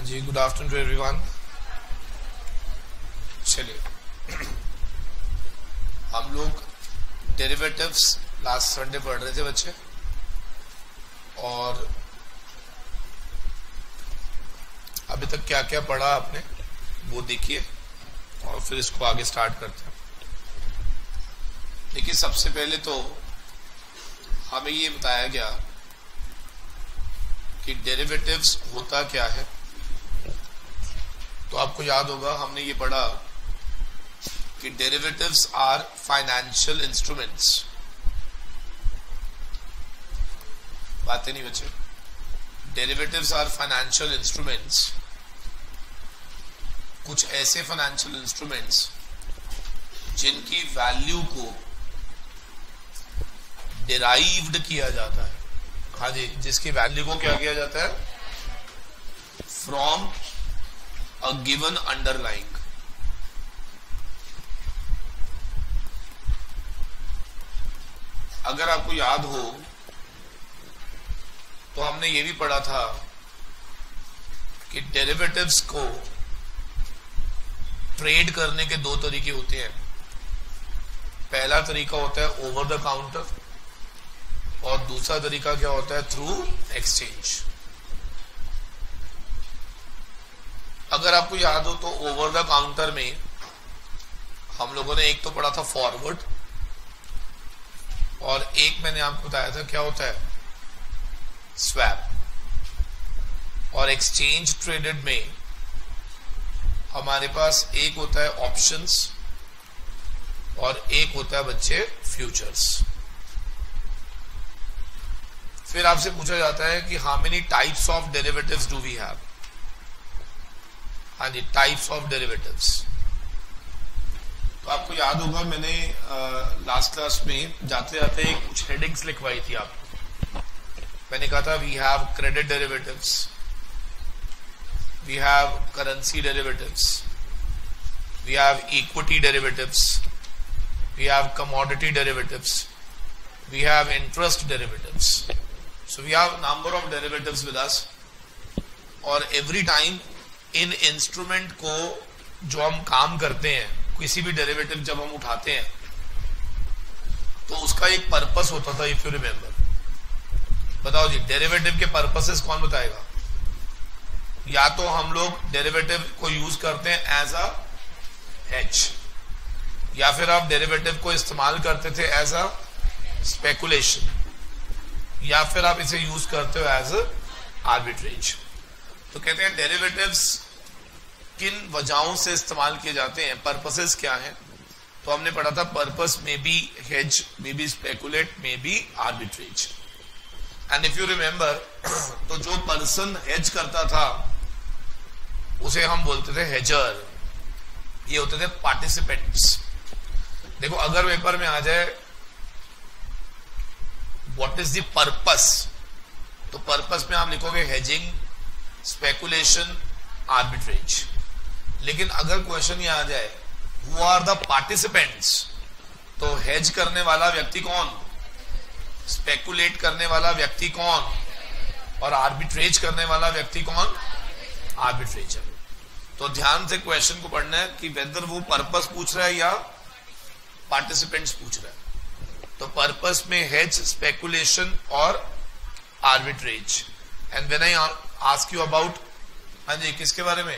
Ji, good afternoon to everyone. चलिए, हम लोग डेरिवेटिव्स लास्ट संडे पढ़ रहे थे बच्चे, और अभी तक क्या क्या पढ़ा आपने वो देखिए और फिर इसको आगे स्टार्ट करते हैं। देखिए, सबसे पहले तो हमें ये बताया गया कि डेरिवेटिव्स होता क्या है। तो आपको याद होगा हमने ये पढ़ा कि डेरिवेटिव्स आर फाइनेंशियल इंस्ट्रूमेंट्स। बातें नहीं बच्चे, डेरिवेटिव्स आर फाइनेंशियल इंस्ट्रूमेंट्स। कुछ ऐसे फाइनेंशियल इंस्ट्रूमेंट्स जिनकी वैल्यू को डिराइव्ड किया जाता है। हाँ जी, जिसकी वैल्यू को क्या किया जाता है? From a given underlying. अगर आपको याद हो तो हमने ये भी पढ़ा था कि डेरिवेटिव्स को ट्रेड करने के दो तरीके होते हैं। पहला तरीका होता है ओवर द काउंटर, और दूसरा तरीका क्या होता है? Through exchange. अगर आपको याद हो तो ओवर द काउंटर में हम लोगों ने एक तो पढ़ा था फॉरवर्ड, और एक मैंने आपको बताया था क्या होता है? स्वैप। और एक्सचेंज ट्रेडेड में हमारे पास एक होता है ऑप्शंस और एक होता है बच्चे फ्यूचर्स। फिर आपसे पूछा जाता है कि how many types of derivatives do we have. हाँ जी, टाइप्स ऑफ डेरिवेटिव्स। तो आपको याद होगा मैंने लास्ट क्लास में जाते जाते कुछ हेडिंग्स लिखवाई थी आपको। मैंने कहा था we have credit derivatives, we have currency derivatives, we have equity derivatives, we have commodity derivatives, we have interest derivatives. So we have number of derivatives with us, और every time इन instrument को जो हम काम करते हैं, किसी भी derivative जब हम उठाते हैं तो उसका एक पर्पस होता था। इफ यू रिमेम्बर, बताओ जी, डेरिवेटिव के पर्पसेस कौन बताएगा? या तो हम लोग डेरिवेटिव को यूज करते हैं एज अ हेज, या फिर आप डेरिवेटिव को इस्तेमाल करते थे एज अ स्पेकुलेशन, या फिर आप इसे यूज करते हो एज आर्बिट्रेज। तो कहते हैं डेरिवेटिव्स किन वजहों से इस्तेमाल किए जाते हैं, पर्पसेस क्या हैं। तो हमने पढ़ा था पर्पस में be hedge, may be speculate, may be arbitrage. And if you remember, तो जो पर्सन हेज करता था उसे हम बोलते थे हेजर। ये होते थे पार्टिसिपेंट्स। देखो, अगर पेपर में आ जाए व्हाट इज द पर्पस, तो पर्पस में आप लिखोगे हेजिंग, स्पेकुलेशन, आर्बिट्रेज। लेकिन अगर क्वेश्चन ये आ जाए हु आर द पार्टिसिपेंट्स, तो हेज करने वाला व्यक्ति कौन, स्पेकुलेट करने वाला व्यक्ति कौन, और आर्बिट्रेज करने वाला व्यक्ति कौन, आर्बिट्रेजर। तो ध्यान से क्वेश्चन को पढ़ना है कि वेदर वो पर्पस पूछ रहा है या पार्टिसिपेंट्स पूछ रहा है। तो पर्पस में हेज, स्पेकुलेशन और arbitrage. And when I ask you about, हाँ जी, किसके बारे में?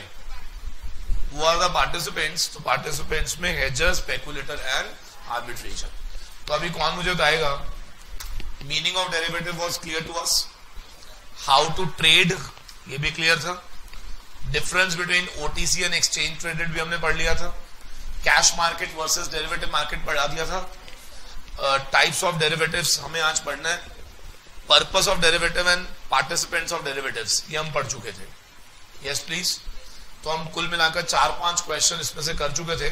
हु आर द पार्टिसिपेंट्स, तो पार्टिसिपेंट्स में हेजर, स्पेकुलेटर एंड आर्बिट्रेजर। तो अभी कौन मुझे बताएगा? Meaning of derivative was clear to us, how to trade ये भी क्लियर था, difference between OTC and exchange traded भी हमने पढ़ लिया था, cash market versus derivative market पढ़ा दिया था, टाइप्स ऑफ डेरिवेटिव्स हमें आज पढ़ना है, purpose of derivative and participants of derivatives ये हम पढ़ चुके थे। Yes please. तो हम कुल मिलाकर 4-5 क्वेश्चन इसमें से कर चुके थे।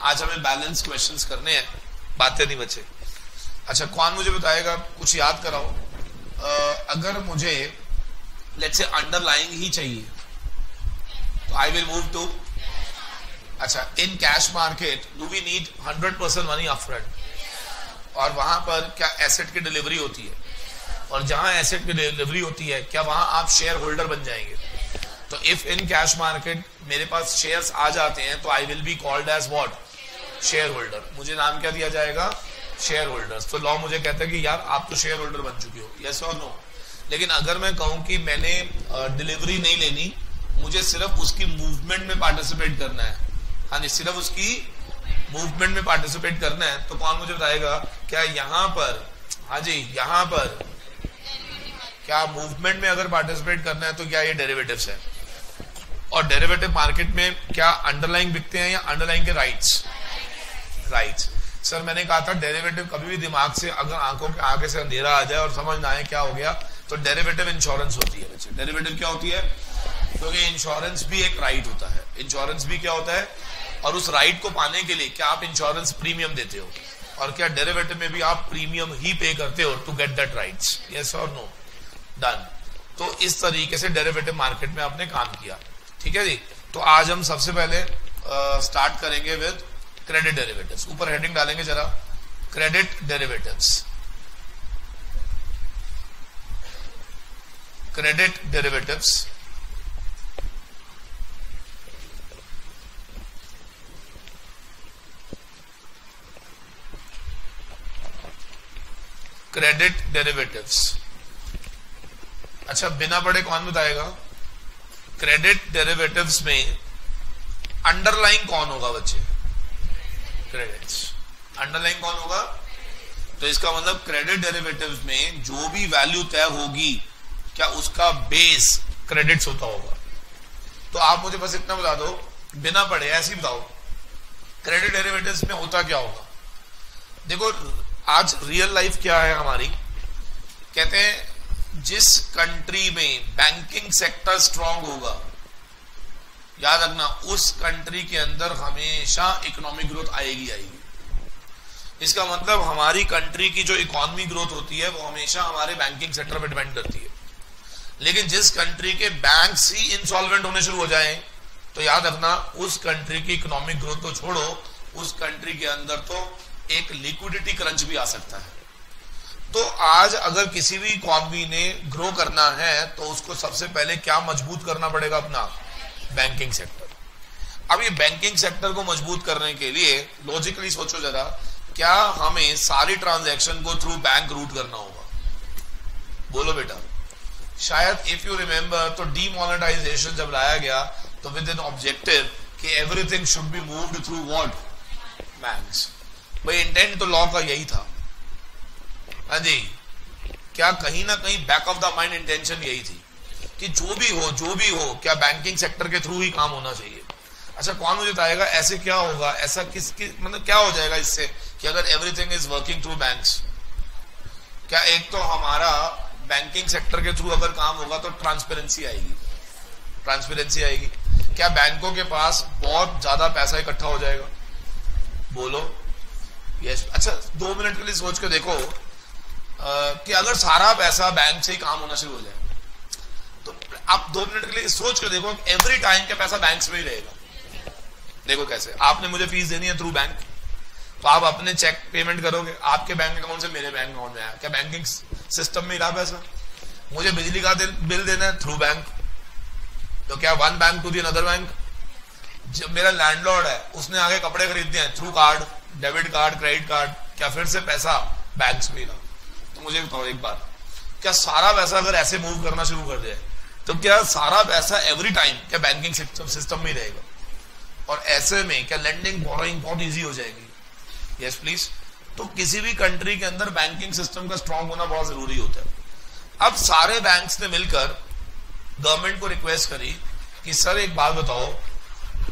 आज हमें बैलेंस क्वेश्चंस करने हैं, बातें नहीं बचे। अच्छा, कौन मुझे बताएगा, कुछ याद कराओ। अगर मुझे लेट्स से अंडरलाइंग ही चाहिए तो आई विल मूव टू, अच्छा, in cash market do we need 100% money upfront, और वहां पर क्या एसेट की डिलीवरी होती है, और जहां एसेट की डिलीवरी होती है क्या वहां आप शेयर होल्डर बन जाएंगे? तो इफ इन कैश मार्केट मेरे पास शेयर्स आ जाते हैं तो I will be called as what, share holder. मुझे नाम क्या दिया जाएगा, शेयर होल्डर्स। तो लॉ मुझे कहता है कि यार आप तो शेयर होल्डर बन चुके हो, यस और नो। लेकिन अगर मैं कहूं कि मैंने डिलीवरी नहीं लेनी, मुझे सिर्फ उसकी मूवमेंट में पार्टिसिपेट करना है, हाँ जी, सिर्फ उसकी मूवमेंट में पार्टिसिपेट करना है, तो कौन मुझे बताएगा क्या यहाँ पर, हाँ जी, यहाँ पर क्या मूवमेंट में अगर पार्टिसिपेट करना है तो क्या ये डेरिवेटिव्स है? और डेरिवेटिव मार्केट में क्या अंडरलाइंग बिकते हैं या अंडरलाइंग के राइट्स? राइट्स। सर मैंने कहा था डेरिवेटिव कभी भी दिमाग से, अगर आंखों के आगे से अंधेरा आ जाए और समझ ना आए क्या हो गया, तो डेरिवेटिव इंश्योरेंस होती है बच्चे। डेरिवेटिव क्या होती है? क्योंकि इंश्योरेंस भी एक राइट होता है, इंश्योरेंस भी क्या होता है, और उस राइट को पाने के लिए क्या आप इंश्योरेंस प्रीमियम देते हो, और क्या डेरिवेटिव में भी आप प्रीमियम ही पे करते हो to get that rights, yes और नो? डन। तो इस तरीके से डेरिवेटिव मार्केट में आपने काम किया, ठीक है जी। तो आज हम सबसे पहले स्टार्ट करेंगे विद क्रेडिट डेरिवेटिव्स। ऊपर हेडिंग डालेंगे जरा, credit derivatives, credit derivatives. Credit derivatives. अच्छा बिना पढ़े कौन बताएगा? क्रेडिट डेरिवेटिव्स में अंडरलाइन कौन होगा बच्चे? क्रेडिट्स। अंडरलाइन कौन होगा? तो इसका मतलब क्रेडिट डेरिवेटिव्स में जो भी वैल्यू तय होगी, क्या उसका बेस क्रेडिट्स होता होगा? तो आप मुझे बस इतना बता दो, बिना पढ़े ऐसे ही बताओ, क्रेडिट डेरिवेटिव्स में होता क्या होगा? देखो आज रियल लाइफ क्या है हमारी, कहते हैं जिस कंट्री में बैंकिंग सेक्टर स्ट्रांग होगा, याद रखना उस कंट्री के अंदर हमेशा इकोनॉमिक ग्रोथ आएगी आएगी। इसका मतलब हमारी कंट्री की जो इकोनॉमी ग्रोथ होती है वो हमेशा हमारे बैंकिंग सेक्टर पर डिपेंड करती है। लेकिन जिस कंट्री के बैंक्स ही इंसॉल्वेंट होने शुरू हो जाएं, तो याद रखना उस कंट्री की इकोनॉमिक ग्रोथ तो छोड़ो, उस कंट्री के अंदर तो एक लिक्विडिटी क्रंच भी आ सकता है। तो आज अगर किसी भी इकोनॉमी ने ग्रो करना है तो उसको सबसे पहले क्या मजबूत करना पड़ेगा? अपना बैंकिंग सेक्टर। अब ये बैंकिंग सेक्टर को मजबूत करने के लिए लॉजिकली सोचो जरा, क्या हमें सारी ट्रांजैक्शन को थ्रू बैंक रूट करना होगा? बोलो बेटा। शायद इफ यू रिमेंबर तो डीमोनेटाइजेशन जब लाया गया तो विद एन ऑब्जेक्टिव कि everything should be moved through what? Banks. भाई इंटेंट तो लॉ का यही था, हाँ जी। क्या कहीं ना कहीं back of the mind intention यही थी कि जो भी हो क्या बैंकिंग सेक्टर के थ्रू ही काम होना चाहिए। अच्छा कौन मुझे बताएगा ऐसे क्या होगा, ऐसा किसकी मतलब क्या हो जाएगा इससे कि अगर everything is working through banks? क्या एक तो हमारा बैंकिंग सेक्टर के थ्रू अगर काम होगा तो ट्रांसपेरेंसी आएगी, ट्रांसपेरेंसी आएगी। क्या बैंकों के पास बहुत ज्यादा पैसा इकट्ठा हो जाएगा? बोलो यस। अच्छा 2 मिनट के लिए सोच के देखो कि अगर सारा पैसा बैंक से ही काम होना शुरू हो जाए, तो आप 2 मिनट के लिए सोच के देखो एवरी टाइम का पैसा बैंक में ही रहेगा। देखो कैसे, आपने मुझे फीस देनी है थ्रू बैंक, तो आप अपने चेक पेमेंट करोगे, आपके बैंक अकाउंट से मेरे बैंक अकाउंट में आया, क्या बैंकिंग सिस्टम में ही रहा पैसा? मुझे बिजली का बिल देना है थ्रू बैंक, तो क्या one bank to the another bank? जब मेरा लैंडलॉर्ड है उसने आगे कपड़े खरीदते हैं through card, debit card, credit card, क्या फिर से पैसा बैंक में रहा? तो मुझे बताओ एक बार, क्या सारा पैसा अगर ऐसे मूव करना शुरू कर दिया तो क्या सारा पैसा एवरी टाइम क्या बैंकिंग सिस्टम में ही रहेगा? और ऐसे में क्या लेंडिंग बोरोइंग बहुत इजी हो जाएगी? Yes please. तो किसी भी कंट्री के अंदर बैंकिंग सिस्टम का स्ट्रांग होना बहुत जरूरी होता है। अब सारे बैंक्स ने मिलकर गवर्नमेंट को रिक्वेस्ट करी कि सर एक बात बताओ,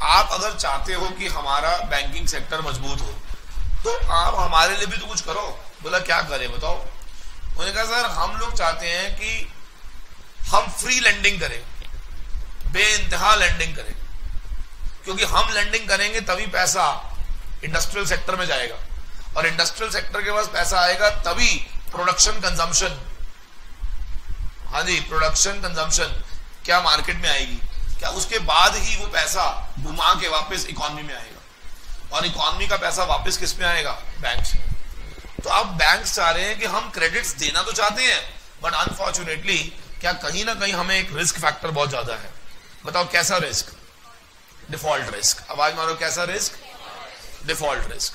आप अगर चाहते हो कि हमारा बैंकिंग सेक्टर मजबूत हो तो आप हमारे लिए भी तो कुछ करो। बोला क्या करें बताओ? उन्होंने कहा सर हम लोग चाहते हैं कि हम फ्री लेंडिंग करें, बेइंतहा लेंडिंग करें, क्योंकि हम लेंडिंग करेंगे तभी पैसा इंडस्ट्रियल सेक्टर में जाएगा, और इंडस्ट्रियल सेक्टर के पास पैसा आएगा तभी प्रोडक्शन कंजम्पशन, हाँ जी प्रोडक्शन कंजम्पशन क्या मार्केट में आएगी, क्या उसके बाद ही वो पैसा घुमा के वापस इकोनॉमी में आएगा, और इकोनॉमी का पैसा वापस किस में आएगा? बैंक से। तो अब बैंक चाह रहे हैं कि हम क्रेडिट्स देना तो चाहते हैं, बट अनफॉर्चुनेटली क्या कहीं ना कहीं हमें एक रिस्क फैक्टर बहुत ज्यादा है। बताओ कैसा रिस्क? Default risk. आवाज मारो, कैसा रिस्क? Default risk.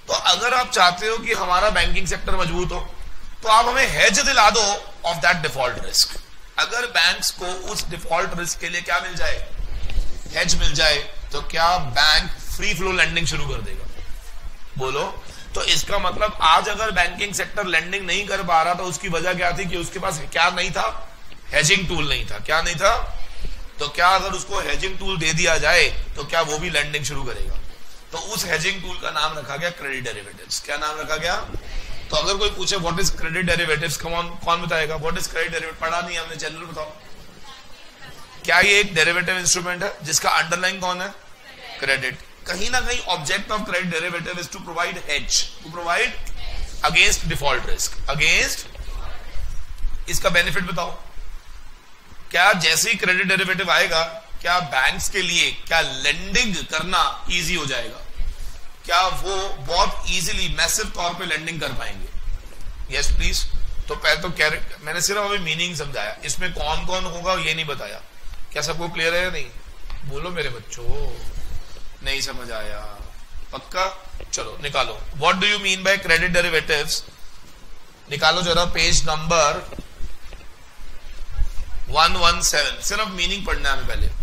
तो अगर आप चाहते हो कि हमारा बैंकिंग सेक्टर मजबूत हो तो आप हमें हेज दिला दो ऑफ दैट डिफॉल्ट रिस्क। अगर बैंक्स को उस डिफॉल्ट रिस्क के लिए क्या मिल जाए? हेज मिल जाए, तो क्या बैंक फ्री फ्लो लेंडिंग शुरू कर देगा? बोलो। तो इसका मतलब आज अगर बैंकिंग सेक्टर लेंडिंग नहीं कर पा रहा तो उसकी वजह क्या थी? कि उसके पास क्या नहीं था? हेजिंग टूल नहीं था। क्या नहीं था? तो क्या अगर उसको हेजिंग टूल दे दिया जाए तो क्या वो भी लेंडिंग शुरू करेगा? तो उस हेजिंग टूल का नाम रखा गया क्रेडिट डेरिवेटिव्स। क्या नाम रखा गया? तो अगर कोई पूछे व्हाट इज क्रेडिट डेरिवेटिव्स, कौन बताएगा? What is credit derivative? पढ़ा नहीं हमने, जनरल बताओ। क्या ये एक डेरिवेटिव इंस्ट्रूमेंट है जिसका अंडरलाइन कौन है? क्रेडिट। कहीं ना कहीं object of credit derivative is to provide hedge, to provide against default risk, against. इसका बेनिफिट बताओ। क्या जैसे ही क्रेडिट डेरिवेटिव आएगा क्या बैंक्स के लिए क्या लेंडिंग करना इजी हो जाएगा? क्या वो बहुत इजीली मैसिव तौर पे लेंडिंग कर पाएंगे? Yes please. तो पहले तो मैंने सिर्फ अभी मीनिंग समझाया, इसमें कौन कौन होगा ये नहीं बताया। क्या सबको क्लियर है या नहीं? बोलो मेरे बच्चों, नहीं समझ आया? पक्का? चलो निकालो, what do you mean by credit derivatives? निकालो जरा पेज नंबर 117। सिर्फ मीनिंग पढ़ना है पहले।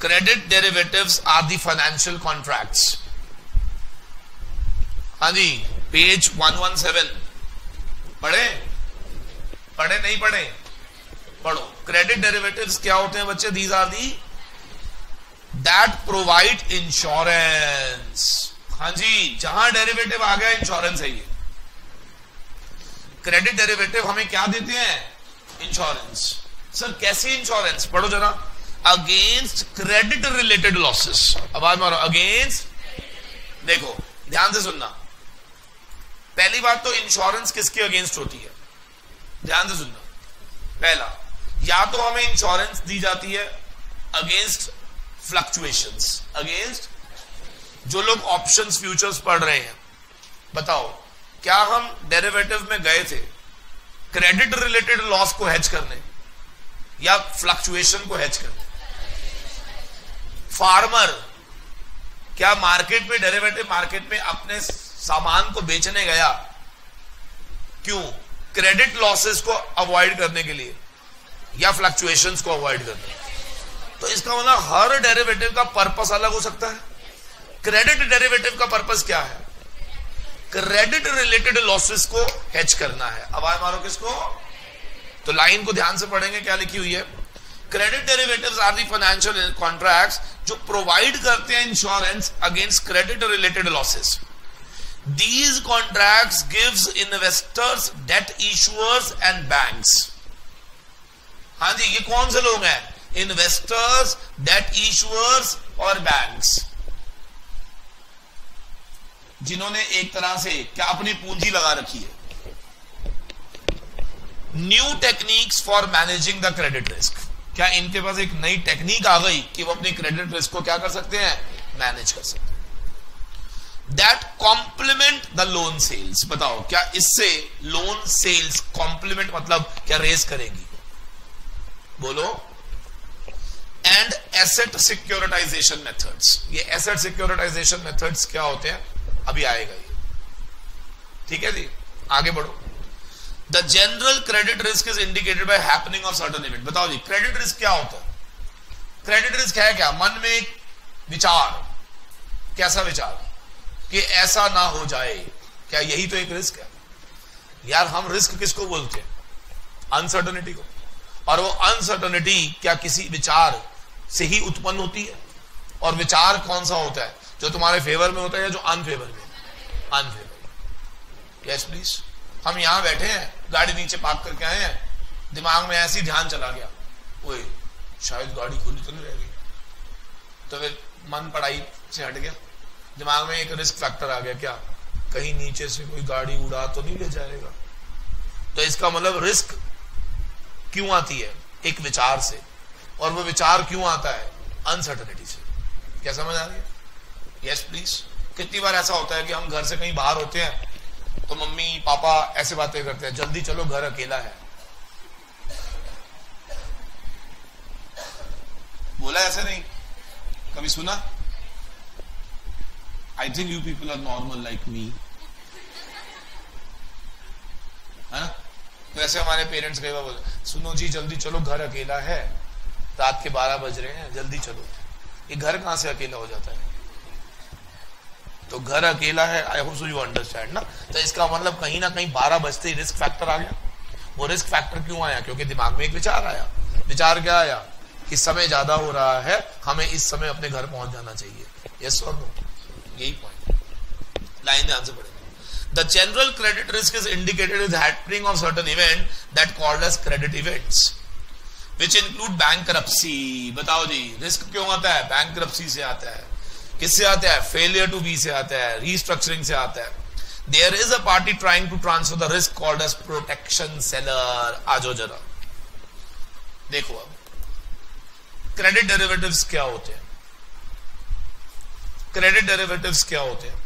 Credit derivatives are the financial contracts. हाँ जी, पेज 117 पढ़े? पढ़े नहीं पढ़े? पढ़ो। क्रेडिट डेरिवेटिव्स क्या होते हैं बच्चे? These are the that provide insurance. हाँ जी, जहां डेरिवेटिव आ गया इंश्योरेंस है ये। क्रेडिट डेरिवेटिव हमें क्या देते हैं? इंश्योरेंस। सर कैसी इंश्योरेंस? पढ़ो जरा। Against credit related losses. आवाज मारो, अगेंस्ट। देखो ध्यान से सुनना। पहली बात तो इंश्योरेंस किसके अगेंस्ट होती है? ध्यान से सुनना। पहला, या तो हमें इंश्योरेंस दी जाती है अगेंस्ट फ्लक्चुएशंस, अगेंस्ट। जो लोग ऑप्शंस फ्यूचर्स पढ़ रहे हैं, बताओ क्या हम डेरिवेटिव में गए थे क्रेडिट रिलेटेड लॉस को हेज करने या फ्लक्चुएशन को हेज करने? फार्मर क्या मार्केट में, डेरिवेटिव मार्केट में अपने सामान को बेचने गया, क्यों? क्रेडिट लॉसेस को अवॉइड करने के लिए या फ्लक्चुएशंस को अवॉइड करने? तो इसका मतलब हर डेरिवेटिव का पर्पस अलग हो सकता है। क्रेडिट डेरिवेटिव का पर्पस क्या है? क्रेडिट रिलेटेड लॉसेस को हेज करना है। आवाज मारो, किसको? तो लाइन को ध्यान से पढ़ेंगे, क्या लिखी हुई है? Credit derivatives are the financial contracts जो प्रोवाइड करते हैं insurance against credit related losses. These contracts gives investors, debt issuers and banks. हाँ जी, ये कौन से लोग हैं? इन्वेस्टर्स, डेट इशुअर्स और बैंक्स, जिन्होंने एक तरह से क्या अपनी पूंजी लगा रखी है। New techniques for managing the credit risk. क्या इनके पास एक नई टेक्निक आ गई कि वो अपनी क्रेडिट रिस्क को क्या कर सकते हैं? मैनेज कर सकते हैं। That complement the loan sales. बताओ क्या इससे लोन सेल्स कॉम्प्लीमेंट मतलब क्या रेस करेंगी? बोलो। And asset securitization methods. ये एसेट सिक्योरिटाइजेशन मेथड्स क्या होते हैं अभी आएगा ये, ठीक है जी। आगे बढ़ो। The general credit risk is indicated by happening of certain event. बताओ जी क्रेडिट रिस्क क्या होता है? क्रेडिट रिस्क है क्या? मन में एक विचार, कैसा विचार कि ऐसा ना हो जाए, क्या यही तो एक रिस्क है यार? हम रिस्क किसको बोलते हैं? अनसर्टेनिटी को। और वो अनसर्टेनिटी क्या किसी विचार से ही उत्पन्न होती है? और विचार कौन सा होता है? जो तुम्हारे फेवर में होता है या जो अनफेवर में? अनफेवर। Yes please. हम यहां बैठे हैं, गाड़ी नीचे पार्क करके आए हैं, दिमाग में ऐसी ध्यान चला गया, ओए शायद गाड़ी खुली तो नहीं रह गई, तो फिर मन पढ़ाई से हट गया, दिमाग में एक रिस्क फैक्टर आ गया, क्या कहीं नीचे से कोई गाड़ी उड़ा तो नहीं ले जाएगा? तो इसका मतलब रिस्क क्यों आती है? एक विचार से। और वो विचार क्यों आता है? अनसर्टेनिटी से। क्या समझ आ रही है? Yes please. कितनी बार ऐसा होता है कि हम घर से कहीं बाहर होते हैं तो मम्मी पापा ऐसे बातें करते हैं, जल्दी चलो घर अकेला है, बोला ऐसे नहीं, कभी सुना? I think you people are normal like me, है ना? वैसे हमारे पेरेंट्स कई बार बोले, सुनो जी जल्दी चलो घर अकेला है, रात के 12 बज रहे हैं, जल्दी चलो। ये घर कहां से अकेला हो जाता है? तो घर अकेला है, I hope so you understand ना। तो इसका मतलब कहीं ना कहीं 12 बजते ही रिस्क फैक्टर आ गया। वो रिस्क फैक्टर क्यों आया? क्योंकि दिमाग में एक विचार आया। विचार क्या आया? कि समय ज्यादा हो रहा है, हमें इस समय अपने घर पहुंच जाना चाहिए। यस और नो? यही पॉइंट। लाइन ध्यान से पढ़ेगा। The general credit risk is indicated as happening of certain event that called as credit events, which include bankruptcy. बताओ जी, रिस्क क्यों आता है? bankruptcy से आता है। किससे आता है? failure to be से आता है, restructuring से आता है। There is a party trying to transfer the risk called as protection seller. आजो जरा देखो, अब क्रेडिट डेरिवेटिव्स क्या होते हैं? क्रेडिट डेरिवेटिव्स क्या होते हैं?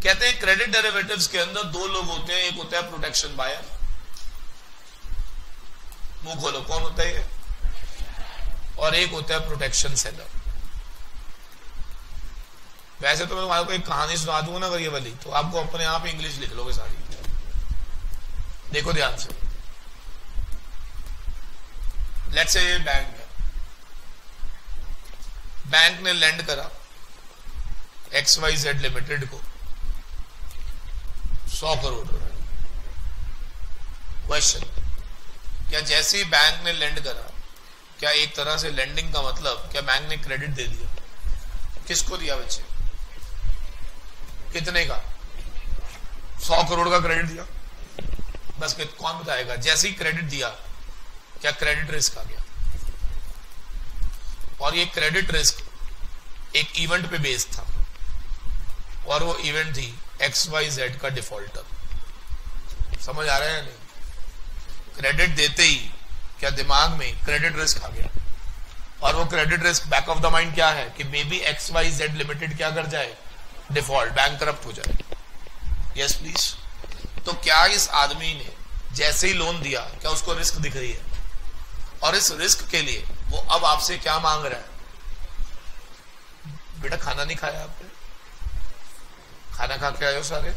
कहते हैं क्रेडिट डेरिवेटिव्स के अंदर दो लोग होते हैं, एक होता है प्रोटेक्शन बायर। मुंह खोलो, कौन होता है ये? और एक होता है प्रोटेक्शन सेलर। वैसे तो मैं तुम्हारे को एक कहानी सुना दूंगा ना अगर ये वाली, तो आपको अपने आप इंग्लिश लिख लोगे सारी। देखो ध्यान से, लेट्स से ये बैंक है, बैंक ने लेंड करा XYZ लिमिटेड को 100 करोड़ रुपए। क्वेश्चन, क्या जैसे ही बैंक ने लेंड करा, क्या एक तरह से लेंडिंग का मतलब क्या बैंक ने क्रेडिट दे दिया? किसको दिया बच्चे? कितने का? 100 करोड़ का क्रेडिट दिया। बस कौन बताएगा? जैसे ही क्रेडिट दिया, क्या क्रेडिट रिस्क आ गया? और ये क्रेडिट रिस्क एक इवेंट पे बेस्ड था, और वो इवेंट थी XYZ का डिफॉल्टर। समझ आ रहा है नहीं? क्रेडिट देते ही क्या दिमाग में क्रेडिट रिस्क आ गया, और वो credit risk back of the mind क्या है? कि मे बी XYZ लिमिटेड क्या कर जाए? डिफॉल्ट, बैंकरप्ट हो जाए। Yes please. तो क्या इस आदमी ने जैसे ही लोन दिया, क्या उसको रिस्क दिख रही है? और इस रिस्क के लिए वो अब आपसे क्या मांग रहा है? बेटा खाना नहीं खाया आपने? खाना खा के आए हो सारे?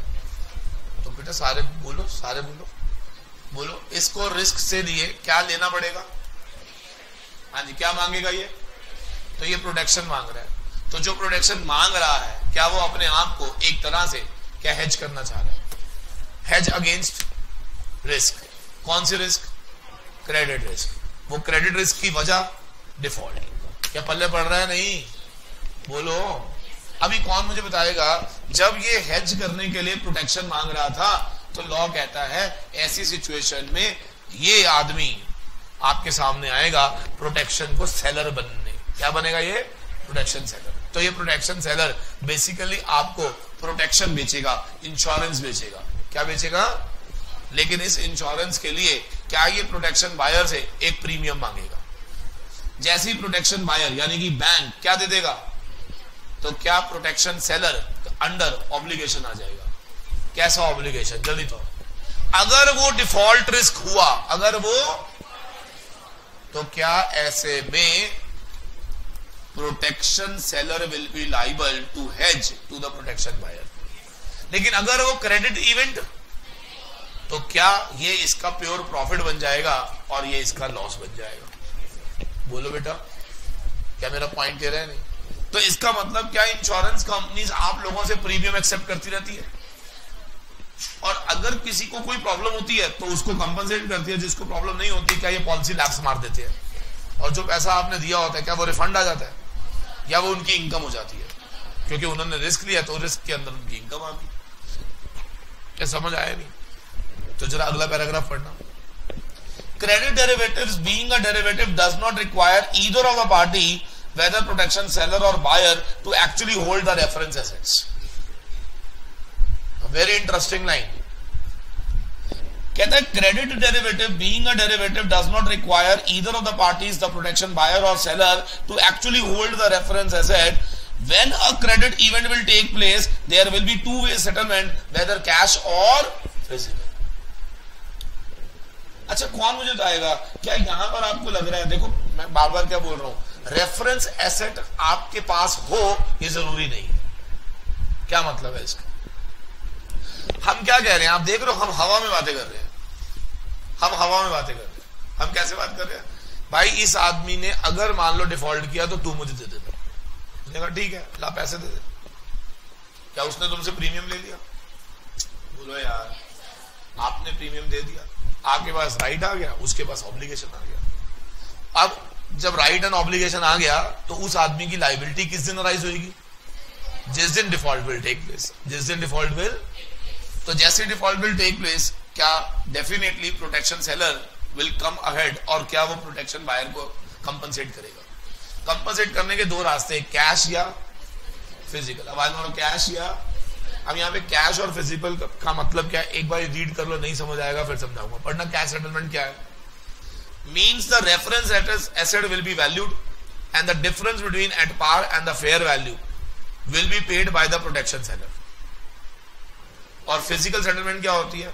तो बेटा सारे बोलो, सारे बोलो, बोलो। इसको रिस्क से लिए क्या लेना पड़ेगा? हाँ जी, क्या मांगेगा ये? तो ये प्रोटेक्शन मांग रहा है। तो जो प्रोटेक्शन मांग रहा है, क्या वो अपने आप को एक तरह से क्या हेज करना चाह रहा है? Hedge against risk. कौन सी रिस्क? Credit risk. वो क्रेडिट रिस्क की वजह डिफॉल्ट। क्या पल्ले पड़ रहा है? नहीं बोलो। अभी कौन मुझे बताएगा, जब ये हेज करने के लिए प्रोटेक्शन मांग रहा था, तो लॉ कहता है ऐसी सिचुएशन में ये आदमी आपके सामने आएगा प्रोटेक्शन को सेलर बनने। क्या बनेगा ये? Protection seller. तो ये प्रोटेक्शन सेलर बेसिकली आपको प्रोटेक्शन बेचेगा, इंश्योरेंस बेचेगा। क्या बेचेगा? लेकिन इस इंश्योरेंस के लिए क्या ये प्रोटेक्शन बायर से एक प्रीमियम मांगेगा। जैसे ही प्रोटेक्शन बायर यानी कि बैंक क्या दे देगा, तो क्या प्रोटेक्शन सेलर अंडर ऑब्लिगेशन आ जाएगा। कैसा ऑब्लिगेशन? जल्दी तो, अगर वो डिफॉल्ट रिस्क हुआ, अगर वो, तो क्या ऐसे में protection seller will be liable to hedge to the protection buyer. लेकिन अगर वो क्रेडिट इवेंट, तो क्या ये इसका प्योर प्रॉफिट बन जाएगा और ये इसका लॉस बन जाएगा? बोलो बेटा, क्या मेरा पॉइंट क्लियर है? नहीं। तो इसका मतलब क्या, इंश्योरेंस कंपनीज आप लोगों से प्रीमियम एक्सेप्ट करती रहती है, और अगर किसी को कोई प्रॉब्लम होती है तो उसको कंपनसेट करती है, जिसको प्रॉब्लम नहीं होती क्या ये पॉलिसी लैप्स मार देते हैं, और जो पैसा आपने दिया होता है क्या वो रिफंड आ जाता है, या वो उनकी इनकम हो जाती है? क्योंकि उन्होंने रिस्क लिया तो रिस्क के अंदर उनकी इनकम आ गई। क्या समझ आया नहीं? तो जरा अगला पैराग्राफ पढ़ना। Credit derivatives being a derivative does not require either of the party, whether protection seller or buyer, to actually hold the reference assets. A very interesting line. कहता है credit derivative being a derivative does not require either of the parties, the protection buyer or seller, to actually hold the reference asset. When a credit event will take place, there will be two-way settlement, whether cash or physical. अच्छा, कौन मुझे बताएगा क्या यहां पर आपको लग रहा है? देखो मैं बार बार क्या बोल रहा हूं, रेफरेंस एसेट आपके पास हो ये जरूरी नहीं है। क्या मतलब है इसका? हम क्या कह रहे हैं, आप देख रहे हो, हम हवा में बातें कर रहे हैं, हम हवा में बातें कर रहे हैं। हम कैसे बात कर रहे हैं? भाई इस आदमी ने अगर मान लो डिफॉल्ट किया तो तू मुझे दे दे। उसने कहा ठीक है, ला पैसे दे दे। क्या उसने तुमसे प्रीमियम ले लिया? बोलो यार, आपने प्रीमियम दे दिया, आपके पास राइट आ गया, उसके पास ऑब्लिगेशन आ गया। अब जब राइट एंड ऑब्लिगेशन आ गया तो उस आदमी की लायबिलिटी किस दिन अराइज होगी? जिस दिन डिफॉल्ट विल टेक प्लेस। जिस दिन डिफॉल्ट विल, तो जैसे डिफॉल्ट विल टेक प्लेस, क्या definitely protection seller will come ahead, और क्या वो प्रोटेक्शन बायर को कंपनसेट करेगा? कंपनसेट करने के दो रास्ते, कैश या फिजिकल। अब आज मान लो कैश या, अब यहाँ पे कैश और फिजिकल का मतलब क्या है, एक बार रीड कर लो, नहीं समझ आएगा फिर समझाऊंगा। पढ़ना, कैश सेटलमेंट क्या है? Means the reference asset will be valued and the difference between at par and the fair value will be paid by the protection seller. और फिजिकल सेटलमेंट क्या होती है?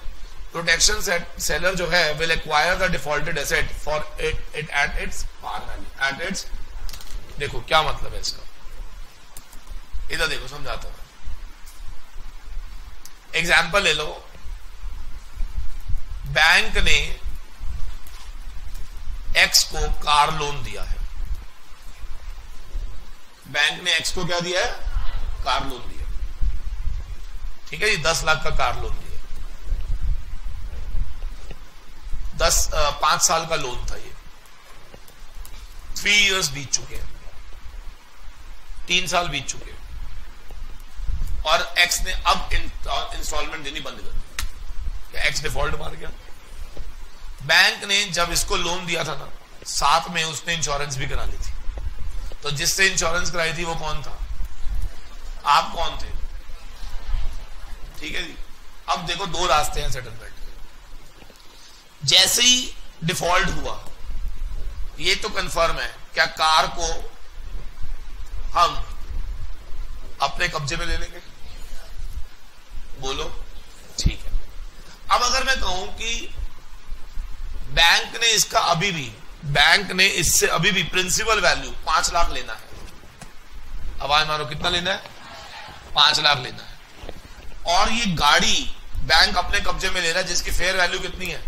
प्रोटेक्शन सेलर जो है will acquire the defaulted asset for it at its par value, at its. देखो क्या मतलब है इसका, इधर देखो समझाता हूं। एग्जाम्पल ले लो, बैंक ने एक्स को कार लोन दिया है। बैंक ने एक्स को क्या दिया है? कार लोन दिया। ठीक है जी, 10 लाख का कार लोन दिया। 5 साल का लोन था ये। 3 इयर्स बीत चुके हैं, 3 साल बीत चुके हैं, और एक्स ने अब इंस्टॉलमेंट देनी बंद कर दी। एक्स डिफॉल्ट मार गया। बैंक ने जब इसको लोन दिया था ना, साथ में उसने इंश्योरेंस भी करा ली थी। तो जिससे इंश्योरेंस कराई थी वो कौन था? आप कौन थे? ठीक है जी। अब देखो दो रास्ते हैं सेटलमेंट के। जैसे ही डिफॉल्ट हुआ, ये तो कंफर्म है, क्या कार को हम अपने कब्जे में ले लेंगे? बोलो ठीक है। अब अगर मैं कहूं कि बैंक ने इसका बैंक ने इससे अभी भी प्रिंसिपल वैल्यू 5 लाख लेना है। आवाज मारो, कितना लेना है? 5 लाख लेना है। और ये गाड़ी बैंक अपने कब्जे में ले रहा है जिसकी फेयर वैल्यू कितनी है?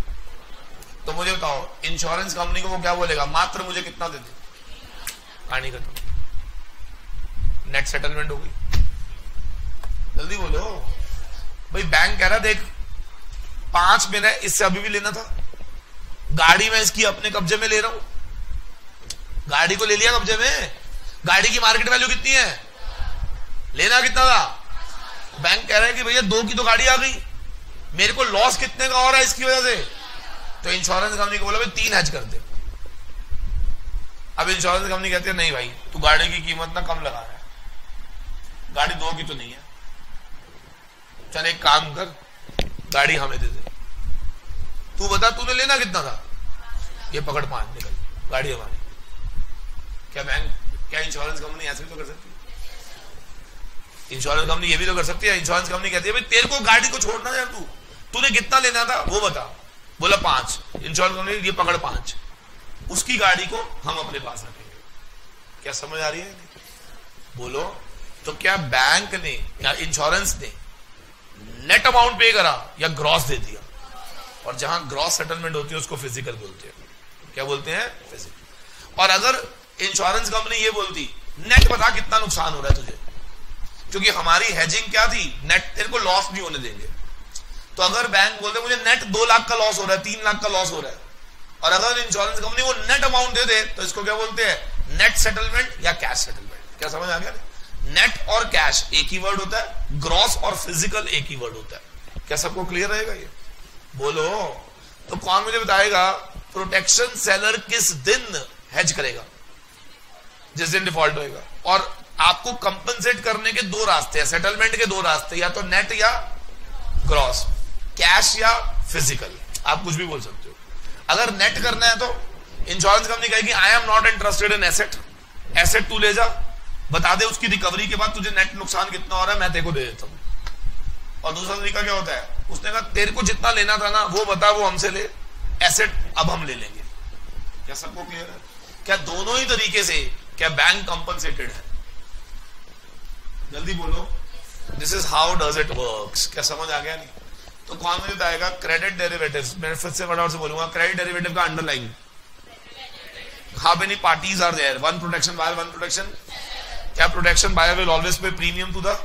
तो मुझे बताओ, इंश्योरेंस कंपनी को वो क्या बोलेगा? मात्र मुझे कितना दे दे। कहानी खत्म, नेट सेटलमेंट हो गई। जल्दी बोलो भाई। बैंक कह रहा देख 5 मेरा इससे अभी भी लेना था, गाड़ी में इसकी अपने कब्जे में ले रहा हूं। गाड़ी को ले लिया कब्जे में, गाड़ी की मार्केट वैल्यू कितनी है? लेना कितना था? बैंक कह रहा है कि भैया 2 की तो गाड़ी आ गई, मेरे को लॉस कितने का हो रहा है इसकी वजह से? तो इंश्योरेंस कंपनी को बोला भाई 3 हैज कर दे। अब इंश्योरेंस कंपनी कहती है नहीं भाई, तू गाड़ी की कीमत ना कम लगा रहा है, गाड़ी 2 की तो नहीं है, चल एक काम कर, गाड़ी हमें दे दे। तू बता तूने लेना कितना था? ये पकड़ 5, निकल, गाड़ी हमारी। क्या इंश्योरेंस कंपनी ऐसे भी तो कर सकती है? इंश्योरेंस कंपनी ये भी तो कर सकती है। इंश्योरेंस कंपनी कहती है भाई तेरे को गाड़ी को छोड़ना यार, तूने कितना लेना था वो बता। बोला 5। इंश्योरेंस कंपनी ये पकड़ 5, उसकी गाड़ी को हम अपने पास रखेंगे। क्या समझ आ रही है? बोलो। तो क्या बैंक ने या इंश्योरेंस ने नेट अमाउंट पे करा या ग्रॉस दे दिया? और जहां ग्रॉस सेटलमेंट होती है उसको फिजिकल बोलते हैं। क्या बोलते हैं? फिजिकल। और अगर इंश्योरेंस कंपनी ये बोलती नेट बता कितना नुकसान हो रहा है तुझे, क्योंकि हमारी हेजिंग क्या थी? नेट, तेरे को लॉस नहीं होने देंगे। तो अगर बैंक बोलते मुझे नेट 2 लाख का लॉस हो रहा है, 3 लाख का लॉस हो रहा है, और अगर इंश्योरेंस कंपनी वो नेट अमाउंट दे दे तो इसको क्या बोलते हैं? नेट सेटलमेंट या कैश सेटलमेंट। क्या समझ आ गया? नेट और कैश एक ही वर्ड होता है, ग्रॉस और फिजिकल एक ही वर्ड होता है। क्या सबको क्लियर रहेगा ये? बोलो। तो कौन मुझे बताएगा प्रोटेक्शन सेलर किस दिन हेज करेगा? जिस दिन डिफॉल्ट होएगा। और आपको कंपनसेट करने के 2 रास्ते हैं, सेटलमेंट के 2 रास्ते, या तो नेट या ग्रॉस, कैश या फिजिकल, आप कुछ भी बोल सकते हो। अगर नेट करना है तो इंश्योरेंस कंपनी कहेगी I am not interested in asset, asset तू ले जा, बता दे उसकी रिकवरी के बाद तुझे नेट नुकसान कितना हो रहा है, मैं तेरे को दे देता हूं। और दूसरा तरीका क्या होता है? उसने कहा तेरे को जितना लेना था ना वो बता, वो हमसे ले, एसेट अब हम ले लेंगे। क्या सबको क्लियर है? क्या दोनों ही तरीके से क्या बैंक कंपनसेटेड है? जल्दी बोलो। This is how does it works. क्या समझ आ गया? नहीं तो कौन मुझे बताएगा? Credit derivatives. मैं फिर से फटाफट से बोलूंगा, क्रेडिट डेरिवेटिव का underline, how many parties are there? One protection buyer, one protection. क्या protection buyer will always pay premium to the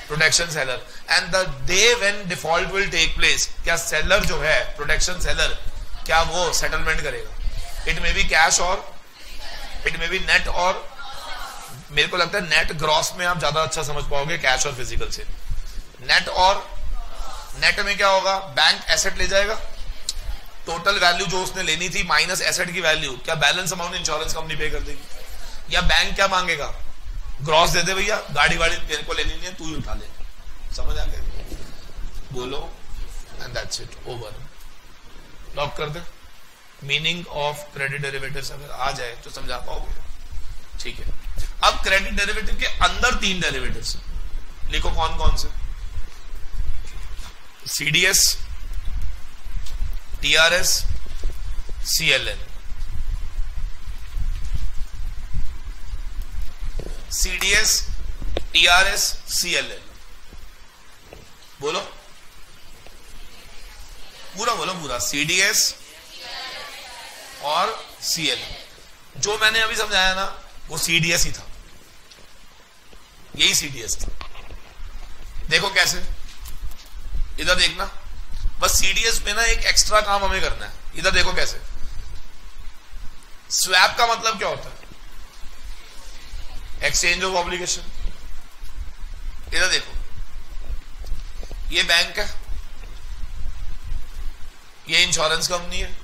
protection seller, and the day when default will take place, क्या seller जो है, protection seller, क्या वो settlement करेगा? It may be cash और it may B net, और मेरे को लगता है नेट ग्रॉस में आप ज्यादा अच्छा समझ पाओगे कैश और फिजिकल से। नेट, और नेट में क्या होगा? बैंक एसेट ले जाएगा, टोटल वैल्यू जो उसने लेनी थी माइनस एसेट की वैल्यू, क्या बैलेंस अमाउंट इंश्योरेंस कंपनी पे कर देगी? या बैंक क्या मांगेगा? ग्रॉस दे दे भैया, गाड़ी वाड़ी मेरे को लेनी नहीं है, तू ही उठा ले। समझ आ गया? बोलो। And that's it, over. Lock कर दे। मीनिंग ऑफ क्रेडिट डेरिवेटिव्स अगर आ जाए तो समझा पाओगे। ठीक है, अब क्रेडिट डेरिवेटिव के अंदर 3 डेरिवेटिव्स लिखो। कौन कौन से? CDS, TRS, CLL. CDS, TRS, CLL. बोलो, पूरा बोलो, पूरा। सीडीएस और सीएलएल। जो मैंने अभी समझाया ना वो सीडीएस ही था, यही सीडीएस था। देखो कैसे, इधर देखना, बस सीडीएस में ना एक एक्स्ट्रा काम हमें करना है। इधर देखो कैसे। स्वैप का मतलब क्या होता है? Exchange of obligation. इधर देखो, ये बैंक है, ये इंश्योरेंस कंपनी है,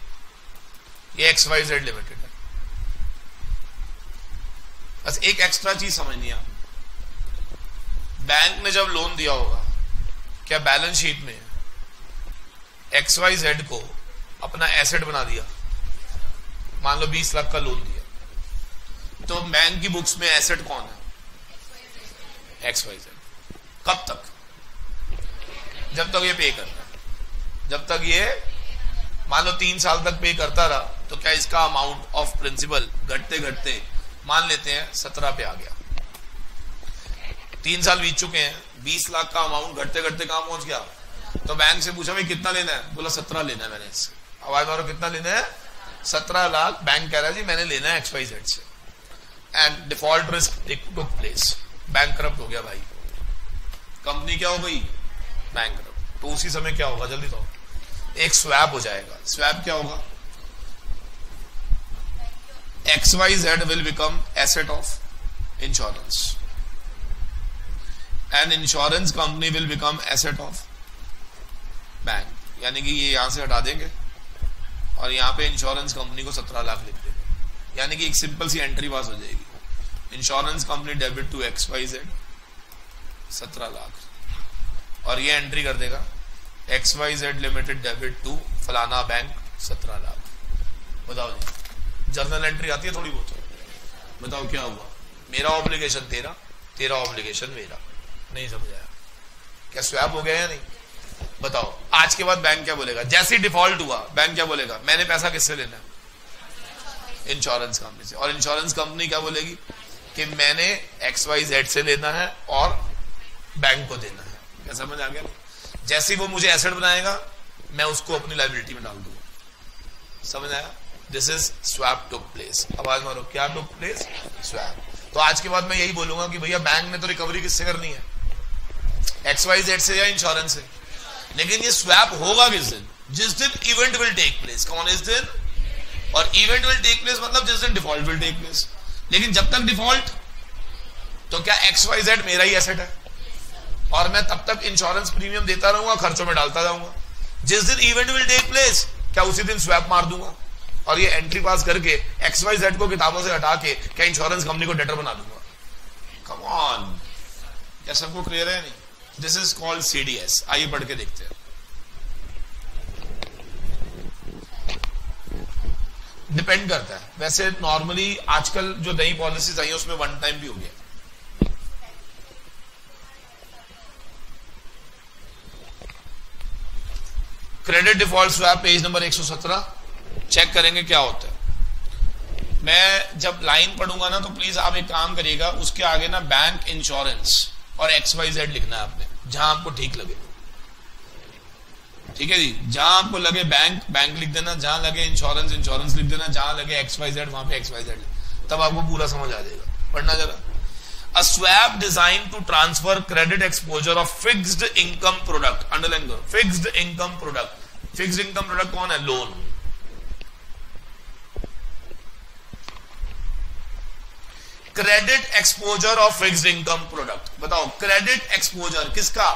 ये XYZ लिमिटेड है। बस एक एक्स्ट्रा चीज समझनी है, बैंक ने जब लोन दिया होगा, क्या बैलेंस शीट में XYZ को अपना एसेट बना दिया, मान लो 20 लाख का लोन दिया, तो बैंक की बुक्स में एसेट कौन है? XYZ। कब तक? जब तक ये पे करता है। जब तक ये मान लो 3 साल तक पे करता रहा, तो क्या इसका अमाउंट ऑफ प्रिंसिपल घटते घटते मान लेते हैं 17 पे आ गया। 3 साल बीत चुके हैं, 20 लाख का अमाउंट घटते घटते कहां पहुंच गया? तो बैंक से पूछा भाई कितना लेना है? बोला 17 लेना है मैंने इससे। आवाज मारो, कितना लेना है? 17 लाख। बैंक कह रहा है जी मैंने लेना है XYZ से, and default risk took place. Bank corrupt हो गया भाई, कंपनी क्या हो गई? Bank corrupt. तो उसी समय क्या होगा? जल्दी तो एक स्वैप हो जाएगा। स्वैप क्या होगा? XYZ will become asset of insurance and insurance company will become asset of bank। यानी कि ये यहां से हटा देंगे और यहां पे इंश्योरेंस कंपनी को 17 लाख लिख देंगे। यानी कि एक सिंपल सी एंट्री पास हो जाएगी, insurance company debit to XYZ 17 lakh, और ये एंट्री कर देगा XYZ लिमिटेड डेबिट टू फलाना बैंक 17 लाख। बताओ जी, जर्नल एंट्री आती है थोड़ी बहुत? बताओ क्या हुआ? मेरा ऑब्लिगेशन तेरा, तेरा ऑब्लिगेशन मेरा। नहीं समझाया? क्या स्वैप हो गया या नहीं? बताओ। आज के बाद बैंक क्या बोलेगा? जैसे डिफॉल्ट हुआ बैंक क्या बोलेगा? मैंने पैसा किससे लेना है? इंश्योरेंस कंपनी से। और इंश्योरेंस कंपनी क्या बोलेगी? कि मैंने XYZ से लेना है और बैंक को देना है। क्या समझ आ गया? जैसे ही वो मुझे एसेट बनाएगा, मैं उसको अपनी लायबिलिटी में डाल दूंगा। समझ आया? This is swap took place. आवाज मारो, क्या टुक प्लेस? स्वैप। तो आज के बाद मैं यही बोलूंगा कि भैया बैंक ने तो रिकवरी किससे करनी है? XYZ से या इंश्योरेंस से। लेकिन ये स्वैप होगा किस दिन? जिस दिन इवेंट विल टेक प्लेस। कौन इस दिन? और इवेंट विल टेक प्लेस मतलब जिस दिन डिफॉल्ट विल टेक प्लेस। लेकिन जब तक डिफॉल्ट, तो क्या XYZ मेरा ही एसेट है और मैं तब तक इंश्योरेंस प्रीमियम देता रहूंगा, खर्चों में डालता जाऊंगा। जिस दिन इवेंट विल टेक प्लेस, क्या उसी दिन स्वैप मार दूंगा और ये एंट्री पास करके XYZ को किताबों से हटा के क्या इंश्योरेंस कंपनी को डेटर बना दूंगा। कम ऑन, क्या सबको क्लियर है? नहीं? This is called CDS। आइए पढ़ के देखते हैं। डिपेंड करता है। वैसे नॉर्मली आजकल जो नई पॉलिसीज आई है उसमें 1 टाइम भी हो गया। Credit default swap page number 117 check करेंगे क्या होता है। मैं जब लाइन पढ़ूंगा ना तो प्लीज आप एक काम करिएगा, उसके आगे ना बैंक, इंश्योरेंस और XYZ लिखना है आपने, जहां आपको ठीक लगे। ठीक है जी, जहां आपको लगे बैंक, बैंक लिख देना, जहां लगे इंश्योरेंस, इंश्योरेंस लिख देना, जहां लगे XYZ, वहां पे XYZ, तब आपको पूरा समझ आ जाएगा। पढ़ना जरा। A swap designed to transfer credit exposure of fixed income product, underline करो, fixed income product। fixed income product कौन है? Loan. Credit exposure of fixed income product, बताओ क्रेडिट एक्सपोजर किसका?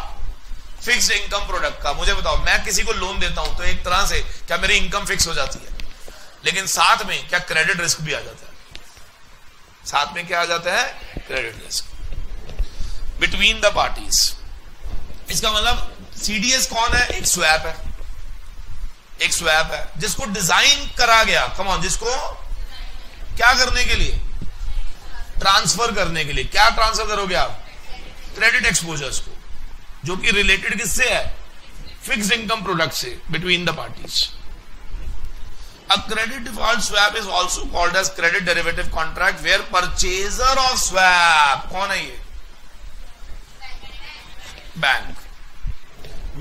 फिक्स्ड इनकम प्रोडक्ट का। मुझे बताओ, मैं किसी को लोन देता हूं तो एक तरह से क्या मेरी इनकम फिक्स हो जाती है, लेकिन साथ में क्या क्रेडिट रिस्क भी आ जाता है? साथ में क्या आ जाता है? Credit risk between the parties. इसका मतलब CDS कौन है? एक स्वैप है, एक स्वैप है जिसको डिजाइन करा गया, कम ऑन, जिसको क्या करने के लिए? ट्रांसफर करने के लिए। क्या ट्रांसफर करोगे आप? क्रेडिट एक्सपोजर्स को, जो कि रिलेटेड किससे है? फिक्स्ड इनकम प्रोडक्ट से, between the parties. A credit default swap is also called as credit derivative contract where purchaser of swap, कौन है ये? Bank,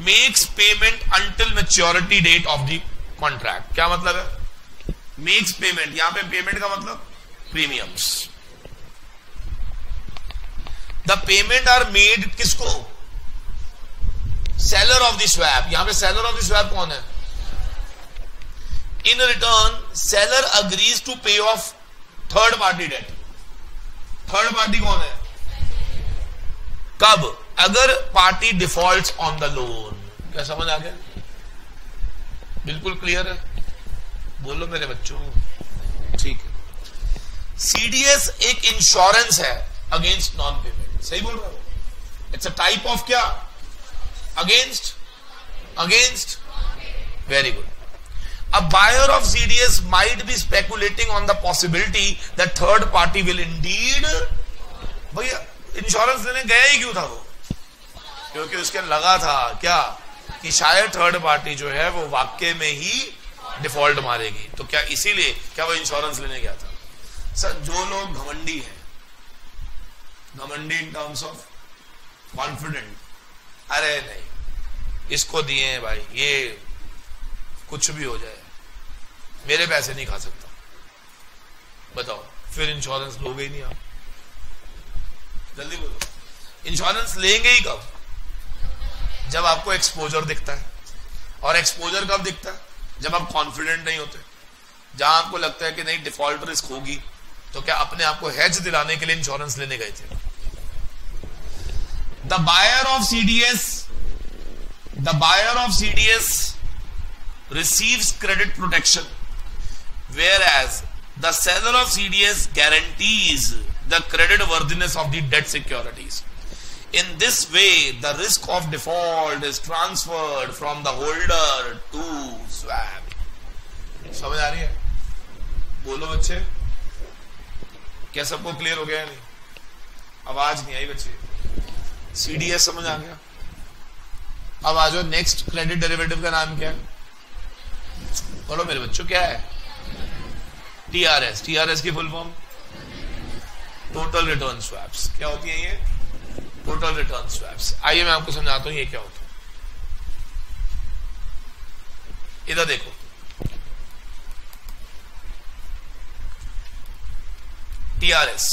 makes payment until maturity date of the contract. क्या मतलब है? Makes payment, यहां पे payment का मतलब premiums. The payment are made किसको? Seller of the swap. यहां पे सेलर ऑफ द स्वैप कौन है? In return seller agrees to pay off third party debt. Third party कौन है? कब? अगर party defaults on the loan. क्या समझ आ गया? बिल्कुल क्लियर है? बोलो मेरे बच्चों। ठीक है। CDS एक इंश्योरेंस है अगेंस्ट नॉन पेमेंट। सही बोल रहा हूं? इट्स अ टाइप ऑफ क्या? Against, against, very good. A buyer of CDS might be speculating on the possibility that third party will indeed, भैया इंश्योरेंस लेने गया ही क्यों था वो? क्योंकि उसके लगा था क्या कि शायद थर्ड पार्टी जो है वो वाकई में ही डिफॉल्ट मारेगी, तो क्या इसीलिए क्या वो इंश्योरेंस लेने गया था? सर, जो लोग घमंडी हैं, घमंडी इन टर्म्स ऑफ कॉन्फिडेंट, अरे नहीं इसको दिए हैं भाई, ये कुछ भी हो जाए, मेरे पैसे नहीं खा सकता, बताओ फिर इंश्योरेंस लोगे ही नहीं आप? जल्दी बोलो, इंश्योरेंस लेंगे ही कब? जब आपको एक्सपोजर दिखता है। और एक्सपोजर कब दिखता है? जब आप कॉन्फिडेंट नहीं होते, जहां आपको लगता है कि नहीं डिफॉल्ट रिस्क होगी, तो क्या अपने आप को हेज दिलाने के लिए इंश्योरेंस लेने गए थे? The buyer of CDS receives credit protection, whereas the seller of CDS guarantees the credit worthiness of the debt securities. In this way, the risk of default is transferred from the holder to swap. समझ आ रही है? बोलो बच्चे, क्या सबको clear हो गया है? नहीं, आवाज नहीं आई बच्चे। CDS समझ आ गया? अब आ जाओ नेक्स्ट, क्रेडिट डेरिवेटिव का नाम क्या है? बोलो मेरे बच्चों, क्या है? TRS। TRS की full form total return swaps. क्या होती है ये? Total return swaps. आइए मैं आपको समझाता हूं ये क्या होता है। इधर देखो, TRS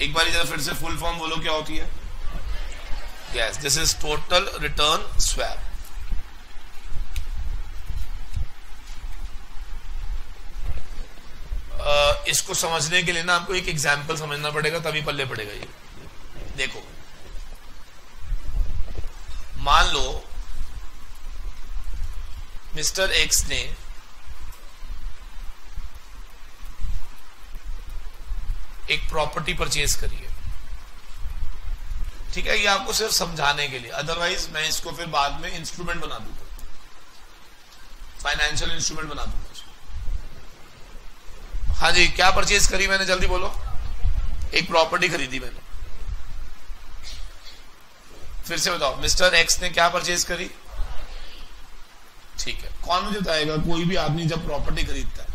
एक बार जरा फिर से फुल फॉर्म बोलो, क्या होती है? Yes, this is total return swap. इसको समझने के लिए ना आपको एक एग्जाम्पल समझना पड़ेगा, तभी पल्ले पड़ेगा ये। देखो, मान लो मिस्टर एक्स ने एक प्रॉपर्टी परचेज करी है, ठीक है? ये आपको सिर्फ समझाने के लिए, अदरवाइज मैं इसको फिर बाद में इंस्ट्रूमेंट बना दूंगा, फाइनेंशियल इंस्ट्रूमेंट बना दूंगा इसको। हाँ जी, क्या परचेज करी मैंने? जल्दी बोलो। एक प्रॉपर्टी खरीदी मैंने। फिर से बताओ, मिस्टर एक्स ने क्या परचेज करी? ठीक है, कौन मुझे बताएगा, कोई भी आदमी जब प्रॉपर्टी खरीदता है,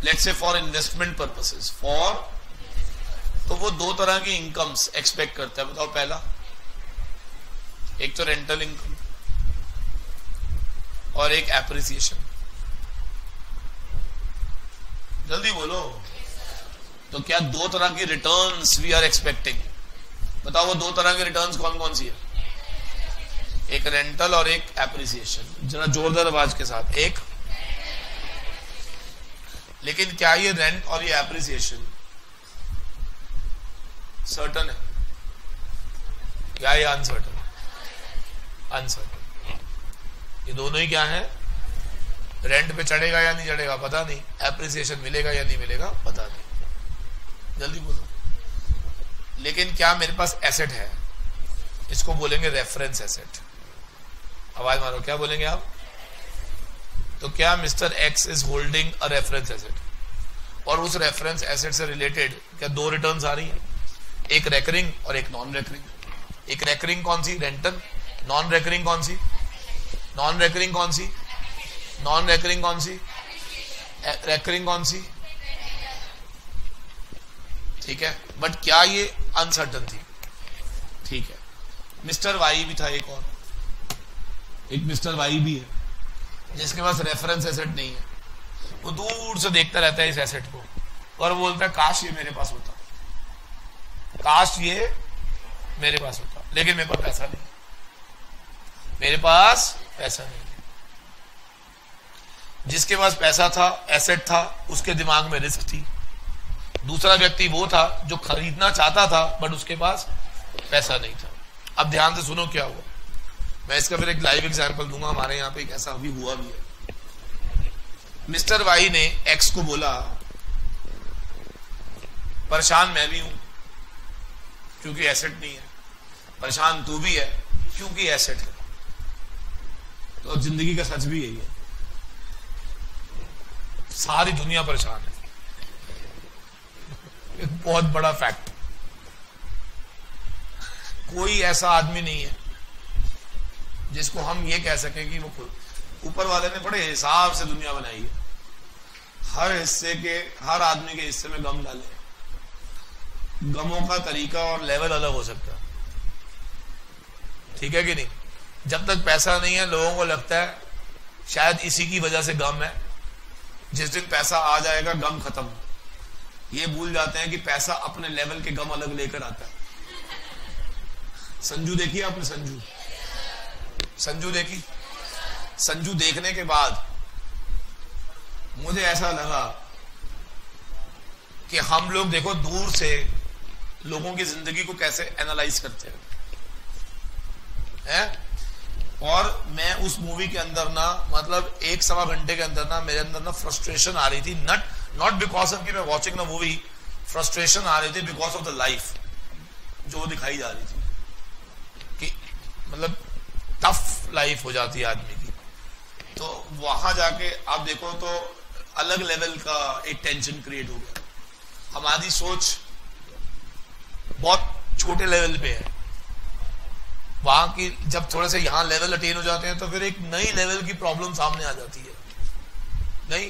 let's say for investment purposes, for, तो वो दो तरह की इनकम्स एक्सपेक्ट करता है। बताओ, पहला, एक तो रेंटल इनकम और एक एप्रिसिएशन। जल्दी बोलो। तो क्या दो तरह की रिटर्न्स वी आर एक्सपेक्टिंग? बताओ वो दो तरह की रिटर्न्स कौन कौन सी है? एक रेंटल और एक एप्रिसिएशन। जरा जोरदार आवाज के साथ, एक। लेकिन क्या ये रेंट और ये एप्रिसिएशन सर्टन है या ये अनसर्टन? अनसर्टन। ये दोनों ही क्या है? रेंट पे चढ़ेगा या नहीं चढ़ेगा पता नहीं, एप्रिसिएशन मिलेगा या नहीं मिलेगा पता नहीं। जल्दी बोलो। लेकिन क्या मेरे पास एसेट है, इसको बोलेंगे रेफरेंस एसेट। आवाज मारो, क्या बोलेंगे आप? तो क्या mister x is holding a reference asset, और उस रेफरेंस एसेट से रिलेटेड क्या दो रिटर्न्स आ रही है, एक रेकरिंग और एक नॉन रेकरिंग। एक रेकरिंग कौन सी? रेंटल। नॉन रेकरिंग कौन सी? नॉन रेकरिंग कौन सी? नॉन रेकरिंग कौन सी? रेकरिंग कौन सी? ठीक है, बट क्या ये अनसर्टन थी? ठीक है। मिस्टर वाई भी था, एक और, एक मिस्टर वाई भी है जिसके पास रेफरेंस एसेट नहीं है। वो दूर से देखता रहता है इस एसेट को और वो बोलता है काश ये मेरे पास होता, काश ये मेरे पास होता, लेकिन मेरे पास पैसा नहीं, मेरे पास पैसा नहीं। जिसके पास पैसा था, एसेट था, उसके दिमाग में रिस्क थी। दूसरा व्यक्ति वो था जो खरीदना चाहता था बट उसके पास पैसा नहीं था। अब ध्यान से सुनो क्या हुआ। मैं इसका फिर एक लाइव एग्जांपल दूंगा, हमारे यहाँ पे एक ऐसा अभी हुआ भी है। मिस्टर वाई ने एक्स को बोला, परेशान मैं भी हूं क्योंकि एसेट नहीं है, परेशान तू भी है क्योंकि एसेट है। तो जिंदगी का सच भी यही है, सारी दुनिया परेशान है। एक बहुत बड़ा फैक्ट, कोई ऐसा आदमी नहीं है जिसको हम ये कह सकें कि वो ऊपर वाले ने बड़े हिसाब से दुनिया बनाई है। हर हिस्से के, हर आदमी के हिस्से में गम डाले। गमों का तरीका और लेवल अलग हो सकता है, ठीक है कि नहीं? जब तक पैसा नहीं है लोगों को लगता है शायद इसी की वजह से गम है, जिस दिन पैसा आ जाएगा गम खत्म। ये भूल जाते हैं कि पैसा अपने लेवल के गम अलग लेकर आता है। संजू देखिए आपने? संजू देखी? संजू देखने के बाद मुझे ऐसा लगा कि हम लोग देखो दूर से लोगों की जिंदगी को कैसे एनालाइज करते हैं। और मैं उस मूवी के अंदर ना, मतलब 1-1.25 घंटे के अंदर ना मेरे अंदर ना फ्रस्ट्रेशन आ रही थी। नॉट बिकॉज ऑफ कि मैं वॉचिंग द मूवी, फ्रस्ट्रेशन आ रही थी बिकॉज ऑफ द लाइफ जो दिखाई जा रही थी कि मतलब टफ लाइफ हो जाती है आदमी की। तो वहां जाके आप देखो तो अलग लेवल का एक टेंशन क्रिएट हो गया। हमारी सोच बहुत छोटे लेवल पे है, वहां की जब थोड़े से यहां लेवल अटेन हो जाते हैं तो फिर एक नई लेवल की प्रॉब्लम सामने आ जाती है। नहीं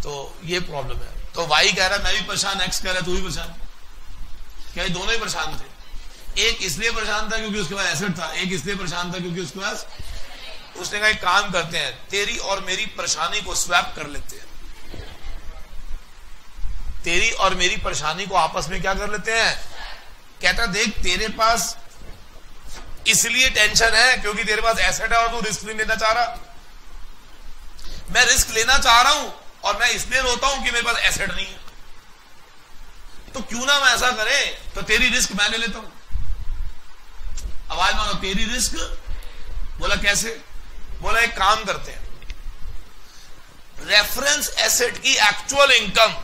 तो ये प्रॉब्लम है। तो वाई कह रहा है मैं भी परेशान, एक्स कह रहा है तू भी परेशान। क्या दोनों ही परेशान थे? एक इसलिए परेशान था क्योंकि उसके पास एसेट था, एक इसलिए परेशान था क्योंकि उसके पास, उसने कहा एक काम करते हैं, तेरी और मेरी परेशानी को स्वैप कर लेते हैं। तेरी और मेरी परेशानी को आपस में क्या कर लेते हैं? कहता देख तेरे पास इसलिए टेंशन है क्योंकि तेरे पास एसेट है और तू रिस्क नहीं लेना चाह रहा। मैं रिस्क लेना चाह रहा हूं और मैं इसलिए रोता हूं कि मेरे पास एसेट नहीं है। तो क्यों ना मैं ऐसा करे, तो तेरी रिस्क मैं ले लेता हूं। आवाज मानो, तेरी रिस्क। बोला कैसे? बोला एक काम करते हैं, रेफरेंस एसेट की एक्चुअल इनकम,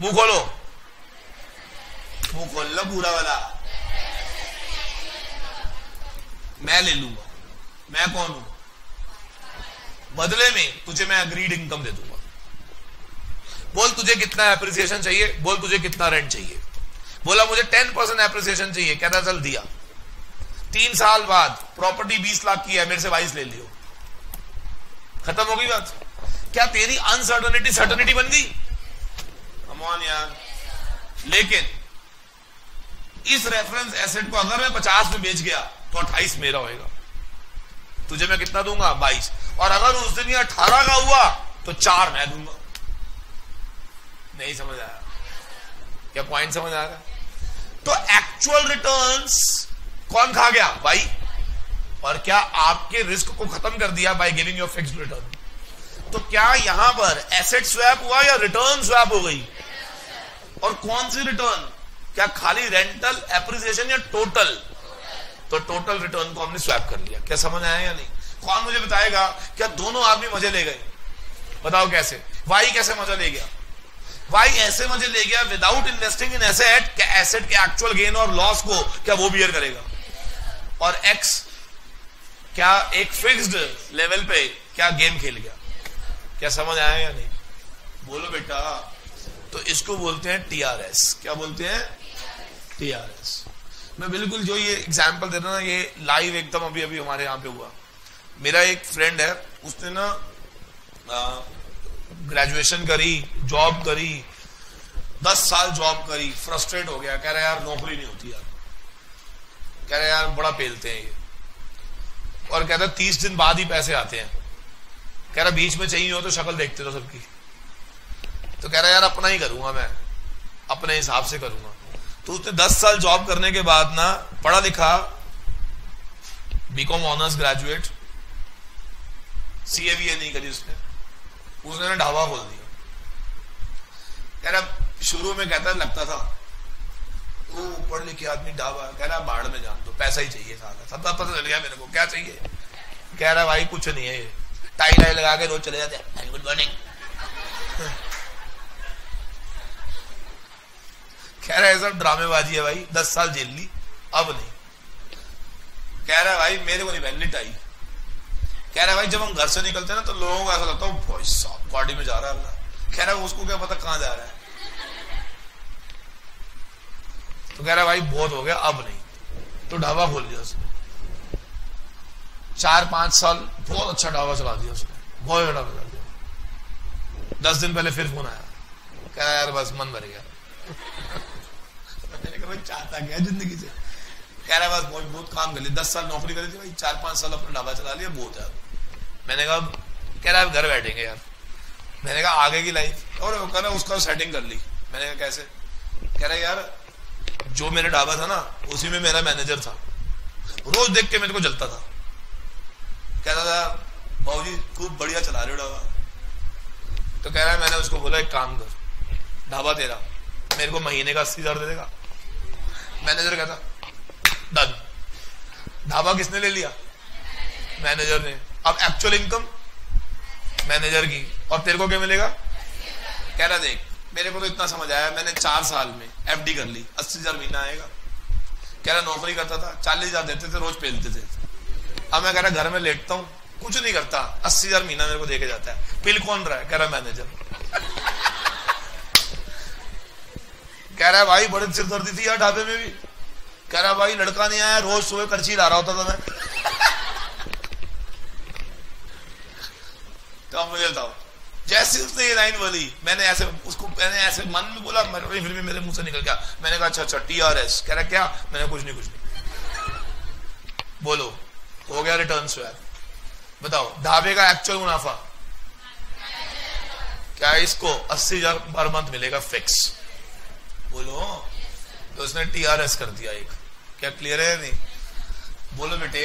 मुंह खोलो, मुंह खोल लो पूरा वाला, मैं ले लूंगा। मैं कौन हूं? बदले में तुझे मैं अग्रीड इनकम दे दूंगा। बोल तुझे कितना एप्रिसिएशन चाहिए, बोल तुझे कितना रेंट चाहिए। बोला मुझे 10% एप्रिसिएशन चाहिए। कहता चल दिया। 3 साल बाद प्रॉपर्टी 20 लाख की है, मेरे से 22 ले लियो। खत्म हो गई बात। क्या तेरी अनसर्टनिटी सर्टनिटी बन गई? कम ऑन यार। लेकिन इस रेफरेंस एसेट को अगर मैं 50 में बेच गया तो 28 मेरा होएगा। तुझे मैं कितना दूंगा? 22। और अगर उस दिन ये 18 का हुआ तो 4 मैं दूंगा। नहीं समझ आया क्या पॉइंट? समझ आ रहा? तो एक्चुअल रिटर्न्स कौन खा गया? भाई। और क्या आपके रिस्क को खत्म कर दिया by giving your fixed return. तो क्या यहां पर एसेट स्वैप हुआ या रिटर्न स्वैप हो गई? और कौन सी रिटर्न? क्या खाली रेंटल, एप्रिसिएशन या टोटल? तो टोटल रिटर्न को हमने स्वैप कर लिया। क्या समझ आया या नहीं? कौन मुझे बताएगा क्या दोनों आदमी मजे ले गए? बताओ कैसे? वाई कैसे मजा ले गया? वाई ऐसे मजे ले गया विदाउट इन्वेस्टिंग इन एसेट। क्या एसेट के एक्चुअल गेन और लॉस को क्या वो बियर करेगा? और एक्स क्या एक फिक्स्ड लेवल पे क्या गेम खेल गया? क्या समझ आया या नहीं? बोलो बेटा। तो इसको बोलते हैं टीआरएस। क्या बोलते हैं? टीआरएस। मैं बिल्कुल जो ये एग्जांपल दे रहा ना, ये लाइव एकदम अभी अभी हमारे यहां पे हुआ। मेरा एक फ्रेंड है, उसने ना ग्रेजुएशन करी, जॉब करी, 10 साल जॉब करी, फ्रस्ट्रेट हो गया। कह रहा यार नौकरी नहीं होती यार। कह रहा यार बड़ा पेलते हैं ये। और कहता 30 दिन बाद ही पैसे आते हैं। कह रहा बीच में चाहिए हो तो शक्ल देखते रहो सबकी। तो कह रहा यार अपना ही करूंगा, मैं अपने हिसाब से करूंगा। तो उसने 10 साल जॉब करने के बाद ना, पढ़ा लिखा, बीकॉम ऑनर्स ग्रेजुएट, सीए नहीं करी उसने ना ढाबा खोल दिया। कह रहा शुरू में कहता लगता था वो पढ़ लिखे आदमी ढाबा, कह रहा बाढ़ में जान दो, पैसा ही चाहिए सारा। सब पता चल गया मेरे को क्या चाहिए। कह रहा भाई कुछ नहीं है, टाई लाई लगा के रोज चले जाते हैं, गुड मॉर्निंग। कह रहा है सब ड्रामेबाजी है भाई, 10 साल जेल ली, अब नहीं। कह रहा है भाई मेरे को नहीं पहननी टाई। कह रहा है भाई जब हम घर से निकलते हैं ना तो लोगों को ऐसा लगता है भाई साहब गाड़ी में जा रहा है। कह रहा है उसको क्या पता कहां जा रहा है। तो कह रहा है भाई बहुत हो गया, अब नहीं। तो ढाबा खोल दिया उसने। 4-5 साल बहुत अच्छा ढाबा चला दिया उसने, बहुत बड़ा चला दिया। 10 दिन पहले फिर फोन आया, कह रहा यार बस मन भर गया। मैंने कहा भाई चाहता क्या जिंदगी से? कह रहा है बस बहुत काम कर लिया, 10 साल नौकरी करी थी भाई, 4-5 साल अपना ढाबा चला लिया, बहुत है। मैंने कहा कह रहा है घर बैठेंगे यार। मैंने कहा आगे की लाइफ, और कह रहा उसका सेटिंग कर ली। मैंने कहा कैसे? कह रहा यार जो मेरा ढाबा था ना उसी में मेरा मैनेजर था, रोज देख के मेरे को जलता था। कहता था बाबूजी खूब बढ़िया चला रहे हो ढाबा। तो कह रहा है मैंने उसको बोला एक काम कर, ढाबा तेरा, मेरे को महीने का 80,000 दे देगा। मैनेजर कहता डन। ढाबा किसने ले लिया? मैनेजर ने। अब एक्चुअल इनकम मैनेजर की, और तेरे को क्या मिलेगा? कह रहा देख मेरे को तो इतना समझ आया, मैंने 4 साल में एफडी कर ली, 80,000 महीना आएगा। कह रहा नौकरी करता था, 40,000 देते थे, रोज पेलते थे। अब मैं कह रहा घर में लेटता हूं, कुछ नहीं करता, 80,000 महीना मेरे को देके जाता है। बिल कौन रहा है? कह रहा मैनेजर। कह रहा है भाई बड़ी सिरदर्दी थी यार ढाबे में भी। कह रहा भाई लड़का नहीं आया, रोज सुबह पर्ची ला रहा होता था मैं। तो अब मुझे बताओ, जैसे उसने ये लाइन बोली, मैंने ऐसे मन में बोला, फिर भी मेरे मुंह से निकल गया। मैंने कहा अच्छा टीआरएस। कह रहा क्या? मैंने कुछ नहीं बोलो, हो गया रिटर्न स्वैप। बताओ ढाबे का एक्चुअल मुनाफा क्या? इसको 80,000 पर मंथ मिलेगा फिक्स। बोलो। तो उसने टीआरएस कर दिया एक। क्या क्लियर है? नहीं बोलो बेटे।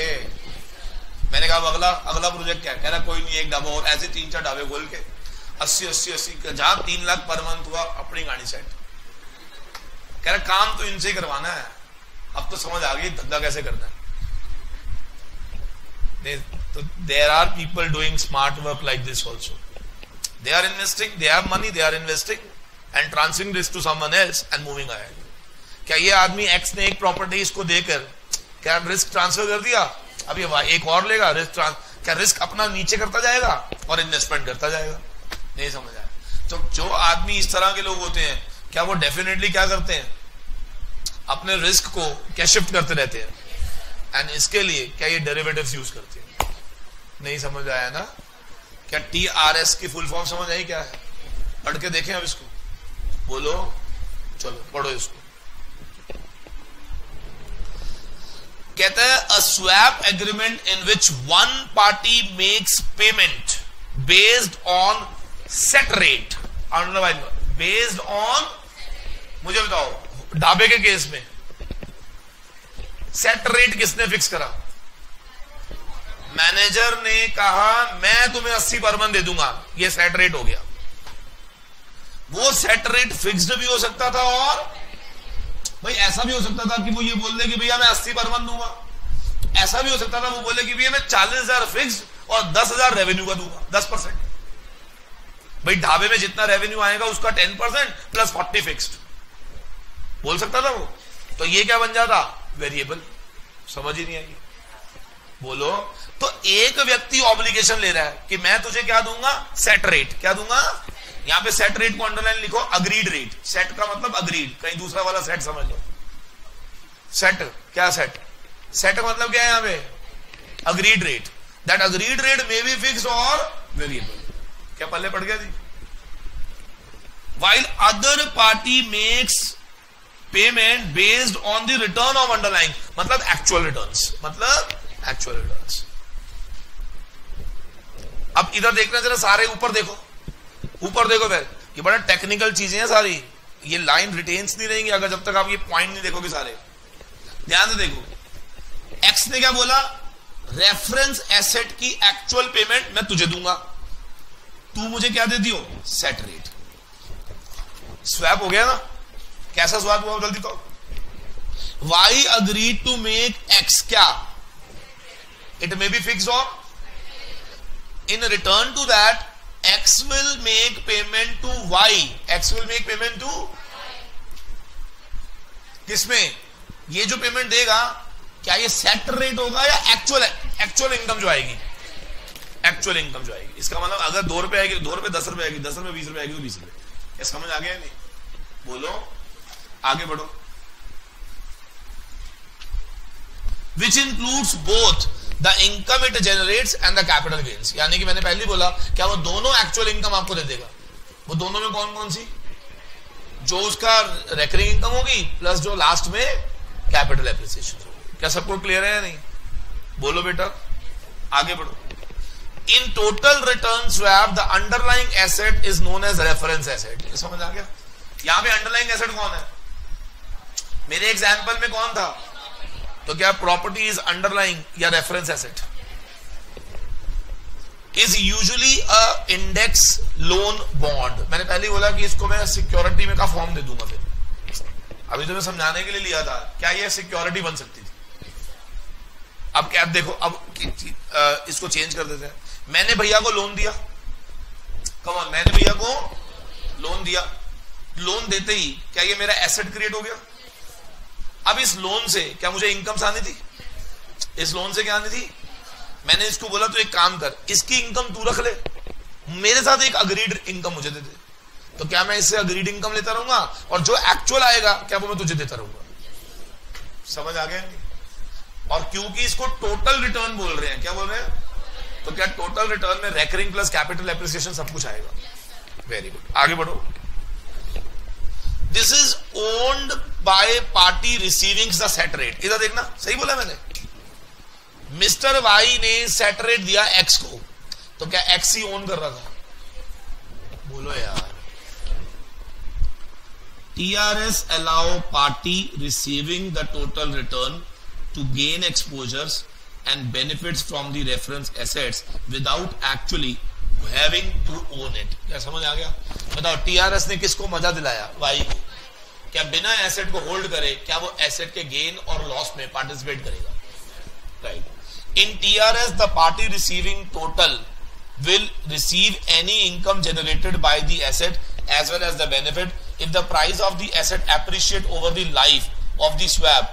मैंने कहा अगला प्रोजेक्ट क्या? कह रहा कोई नहीं, एक ढाबा और, ऐसे 3-4 ढाबे खोल के 80 जहां 3 लाख पर मंथ हुआ, अपनी गाड़ी सेट। कह रहा काम तो इनसे ही करवाना है, अब तो समझ आ गई धंधा कैसे करना है। तो there are people doing smart work like this also. They are investing, they have money, they are investing and transferring this to someone else and moving ahead. क्या ये आदमी एक्स ने एक प्रॉपर्टी इसको देकर क्या रिस्क ट्रांसफर कर दिया, अब ये एक और लेगा क्या रिस्क अपना नीचे करता जाएगा और इन्वेस्टमेंट करता जाएगा? नहीं समझ आया। तो जो आदमी इस तरह के लोग होते हैं, क्या वो डेफिनेटली क्या करते हैं? अपने रिस्क को क्या शिफ्ट करते रहते हैं, एंड इसके लिए क्या ये डेरिवेटिव्स यूज करते हैं? नहीं समझ आया ना? क्या TRS की फुल फॉर्म समझ आई क्या है? पढ़ के देखें अब इसको, बोलो, चलो पढ़ो इसको। कहता है a swap agreement in which one party makes payment based on set rate, based on, मुझे बताओ ढाबे के केस में सेट रेट किसने फिक्स करा? मैनेजर ने कहा मैं तुम्हें 80 पर मंथ दे दूंगा, ये सेट रेट हो गया। वो सेट रेट फिक्स्ड भी हो सकता था और भाई ऐसा भी हो सकता था कि वो ये बोल दे कि भैया मैं 80 पर मंथ दूंगा। ऐसा भी हो सकता था वो बोले कि भैया मैं 40,000 फिक्स्ड और 10,000 रेवेन्यू का दूंगा, 10%। भाई ढाबे में जितना रेवेन्यू आएगा उसका 10% प्लस 40 फिक्स्ड बोल सकता था वो। तो ये क्या बन जाता? वेरिएबल। समझ ही नहीं आई, बोलो। तो एक व्यक्ति ऑब्लिगेशन ले रहा है कि मैं तुझे क्या दूंगा? Set rate. क्या दूंगा? यहां पे सेट रेट को अंडरलाइन लिखो, अग्रीड रेट। सेट का मतलब अग्रीड, कहीं दूसरा वाला सेट समझ लो। सेट क्या? सेट, सेट का मतलब क्या है यहां पे? Agreed rate. That agreed rate may be fixed और वेरिएबल। क्या पल्ले पड़ गया जी? while other party makes payment based on the return of underlying, मतलब actual returns, मतलब actual returns। अब इधर देखना जरा, सारे ऊपर देखो, ऊपर देखो फिर, ये बड़ा टेक्निकल चीजें हैं सारी, ये लाइन रिटेन्स नहीं रहेंगी अगर जब तक आप ये पॉइंट नहीं देखोगे सारे। ध्यान से देखो, एक्स ने क्या बोला? रेफरेंस एसेट की एक्चुअल पेमेंट मैं तुझे दूंगा, तू मुझे क्या देती हो? Set rate. स्वैप हो गया ना? कैसा स्वैप हुआ जल्दी तो? Y agreed to make X क्या? इट मे बी फिक्स्ड और in return to that X will make payment to Y. X will make payment to किसमें? ये जो पेमेंट देगा क्या ये सेट रेट होगा या एक्चुअल इनकम जो आएगी? एक्चुअल इनकम जो आएगी। इसका मतलब अगर 2 रुपए आएगी 2 रुपए, 10 रुपए आएगी 10 रुपए, 20 रुपए आएगी तो 20 रुपए। ये समझ आ गया नहीं? बोलो, आगे बढ़ो। Which includes both the income it generates and the capital gains. यानी कि मैंने पहले ही बोला, क्या वो दोनों एक्चुअल इनकम आपको दे देगा? वो दोनों में कौन कौन सी? जो उसका रेकरिंग इनकम होगी प्लस जो लास्ट में कैपिटल एप्रिसिएशन होगी। क्या सबको क्लियर है या नहीं? बोलो बेटा, आगे बढ़ो। In total return swap, the underlying asset is known as reference asset। ये समझ आ गया? यहां पे underlying asset कौन है? मेरे एग्जांपल में कौन था? तो क्या प्रॉपर्टी इज अंडरलाइंग या reference asset? Is usually a index loan bond. मैंने पहले ही बोला कि इसको मैं सिक्योरिटी में का फॉर्म दे दूंगा। फिर अभी तो मैं समझाने के लिए लिया था, क्या ये सिक्योरिटी बन सकती थी? अब क्या देखो, अब इसको चेंज कर देते हैं। मैंने भैया को लोन दिया, कम मैंने भैया को लोन दिया, लोन देते ही क्या ये मेरा एसेट क्रिएट हो गया? अब इस लोन से क्या मुझे इनकम आनी थी? इस लोन से क्या आनी थी? मैंने इसको बोला तो एक काम कर, इसकी इनकम तू रख ले, मेरे साथ एक अग्रीड इनकम मुझे दे दे। तो क्या मैं इससे अग्रीड इनकम लेता रहूंगा और जो एक्चुअल आएगा क्या वो मैं तुझे देता रहूंगा? समझ आ गया? और क्योंकि इसको टोटल रिटर्न बोल रहे हैं, क्या बोल रहे हैं? तो क्या टोटल रिटर्न में रेकरिंग प्लस कैपिटल एप्रिसिएशन सब कुछ आएगा। वेरी गुड, आगे बढ़ो। This is owned by party receiving the set rate. इधर देखना, सही बोला मैंने? मिस्टर वाई ने सेट रेट दिया एक्स को, तो क्या एक्स ही ओन कर रहा था? बोलो यार। TRS allow party receiving the total return to gain exposures and benefits from the reference assets without actually having to own it। क्या समझ आ गया? बताओ, TRS ने किसको मजा दिलाया? वाई को। क्या बिना एसेट को होल्ड करे क्या वो एसेट के गेन और लॉस में पार्टिसिपेट करेगा? Right. In TRS the party receiving total will receive any income generated by the asset as well as the benefit if the price of the asset appreciate over the life of the swap।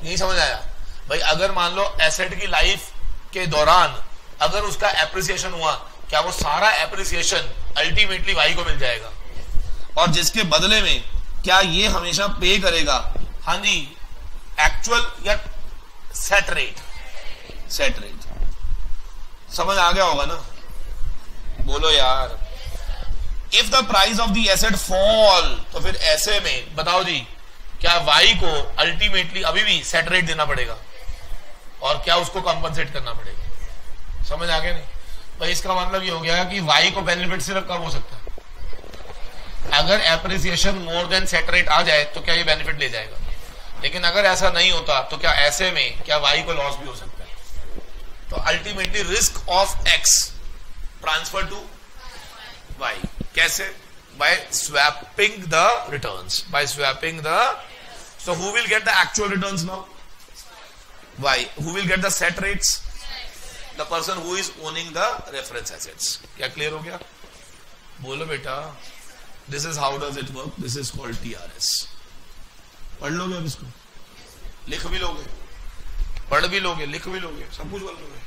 नहीं समझ आया भाई? अगर मान लो asset की life के दौरान अगर उसका एप्रिसिएशन हुआ, क्या वो सारा एप्रिसिएशन अल्टीमेटली वाई को मिल जाएगा? और जिसके बदले में क्या ये हमेशा पे करेगा? हाँ जी, एक्चुअल या सेट रेट? Set rate. समझ आ गया होगा ना? बोलो यार। If the price of the asset fall, तो फिर ऐसे में बताओ जी, क्या वाई को अल्टीमेटली अभी भी सेट रेट देना पड़ेगा और क्या उसको कंपनसेट करना पड़ेगा? समझ आ गया नहीं? तो इसका मतलब ये हो गया कि वाई को बेनिफिट सिर्फ कब हो सकता है? अगर appreciation more than set rate आ जाए तो क्या ये बेनिफिट ले जाएगा? लेकिन अगर ऐसा नहीं होता तो क्या ऐसे में क्या वाई को लॉस भी हो सकता है? तो ultimately risk of X transfer to Y. कैसे? By swapping the returns, by swapping the, so who will get the actual returns now? Y. Who will get the set rates? The person who is owning the reference assets. क्या clear हो गया? बोलो बेटा। This is how does it work, this is called TRS। पढ़ लोगे अब इसको? लिख भी लोगे, पढ़ भी लोगे, लिख भी लोगे, सब कुछ बोल लोगे।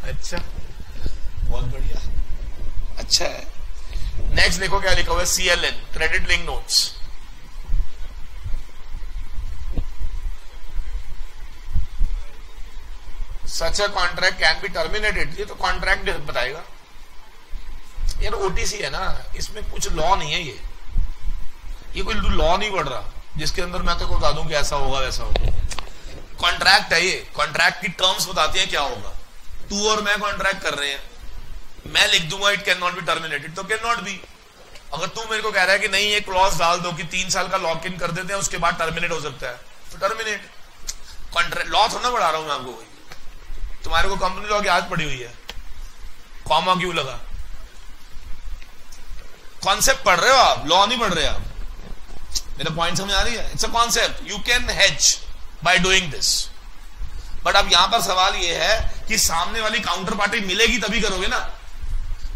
अच्छा, बहुत बढ़िया, अच्छा है। नेक्स्ट देखो क्या लिखा हुआ है, CLN, credit link notes. Such a contract can be terminated. ये तो कॉन्ट्रैक्ट बताएगा यार, OTC है ना, इसमें कुछ लॉ नहीं है। ये कोई लॉ नहीं पढ़ रहा जिसके अंदर मैं तो बता दूं कि ऐसा होगा वैसा होगा। कॉन्ट्रैक्ट है ये, कॉन्ट्रैक्ट की टर्म्स बताती हैं क्या होगा। तू और मैं कॉन्ट्रैक्ट कर रहे हैं, मैं लिख दूंगा it can not be terminated, तो कैन नॉट बी। अगर तू मेरे को कह रहा है कि नहीं ये क्लॉज डाल दो कि 3 साल का लॉक इन कर देते हैं उसके बाद टर्मिनेट हो सकता है, तो टर्मिनेट। कॉन्ट्रैक्ट लॉ थोड़ा बढ़ा रहा हूं मैं आपको, तुम्हारे को कंपनी लॉ की आदत पड़ी हुई है। कॉमा क्यों लगा? कॉन्सेप्ट पढ़ रहे हो आप, लॉ नहीं पढ़ रहे आप। मेरा पॉइंट समझ आ रही है? It's a concept, you can hedge by doing this. But अब यहां पर सवाल यह है कि सामने वाली काउंटर पार्टी मिलेगी तभी करोगे ना,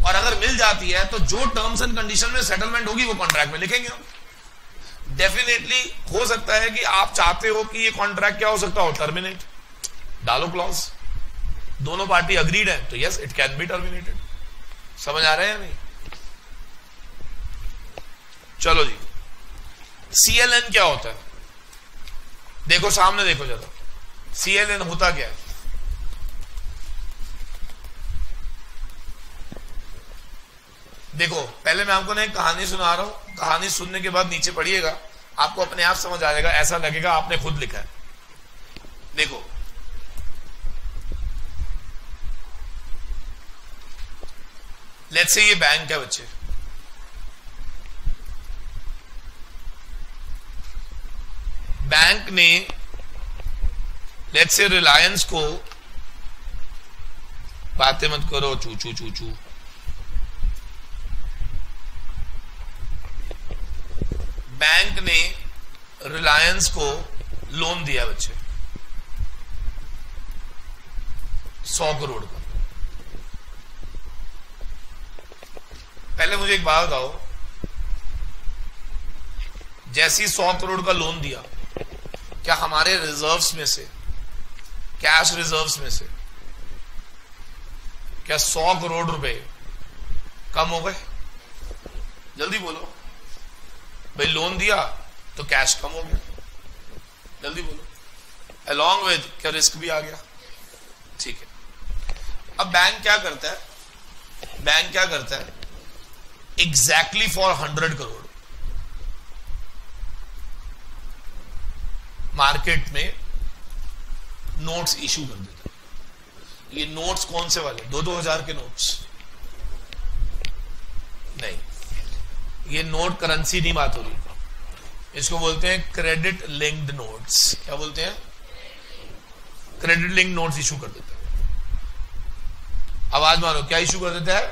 और अगर मिल जाती है तो जो टर्म्स एंड कंडीशन में सेटलमेंट होगी वो कॉन्ट्रैक्ट में लिखेंगे हम। डेफिनेटली हो सकता है कि आप चाहते हो कि ये कॉन्ट्रैक्ट क्या हो सकता हो, टर्मिनेट, डालो क्लॉज। दोनों पार्टी अग्रीड है तो yes it can be terminated. समझ आ रहे हैं नहीं? चलो जी, CLN क्या होता है? देखो सामने देखो जरा, CLN होता क्या है? देखो पहले मैं आपको ना एक कहानी सुना रहा हूं, कहानी सुनने के बाद नीचे पढ़िएगा, आपको अपने आप समझ आ जाएगा, ऐसा लगेगा आपने खुद लिखा है। देखो लेट्स से ये बैंक है बच्चे, बैंक ने लेट्स से रिलायंस को, बातें मत करो चूचू चूचू, बैंक ने रिलायंस को लोन दिया बच्चे 100 करोड़ का। पहले मुझे एक बात बताओ, जैसी 100 करोड़ का लोन दिया, क्या हमारे रिजर्व्स में से, कैश रिजर्व्स में से क्या 100 करोड़ रुपए कम हो गए? जल्दी बोलो भाई, लोन दिया तो कैश कम हो गया, जल्दी बोलो। अलॉन्ग विद क्या रिस्क भी आ गया? ठीक है। अब बैंक क्या करता है, बैंक क्या करता है, एग्जैक्टली फॉर 100 करोड़ मार्केट में नोट्स इशू कर देता है। ये नोट्स कौन से वाले? 2-2 हजार के नोट्स नहीं, ये नोट करेंसी नहीं बात हो रही, इसको बोलते हैं क्रेडिट लिंक्ड नोट्स। क्या बोलते हैं? क्रेडिट लिंक्ड नोट्स इशू कर देता है। आवाज मारो, क्या इशू कर देता है?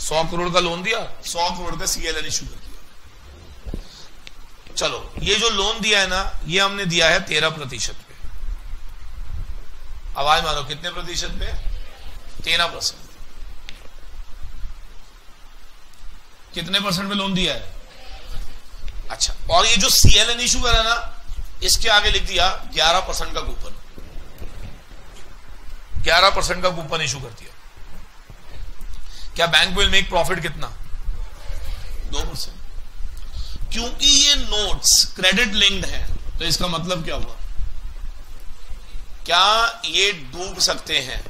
100 करोड़ का लोन दिया, 100 करोड़ का CLN इशू कर दिया। चलो ये जो लोन दिया है ना, ये हमने दिया है 13% पे। आवाज मारो, कितने प्रतिशत पे? 13%। कितने परसेंट पे लोन दिया है? अच्छा, और ये जो CLN इशू करा ना, इसके आगे लिख दिया 11% का कूपन, 11% का कूपन इशू कर दिया। क्या बैंक विल मेक प्रॉफिट कितना? 2%। क्योंकि ये नोट्स क्रेडिट लिंक्ड हैं, तो इसका मतलब क्या हुआ? क्या ये डूब सकते हैं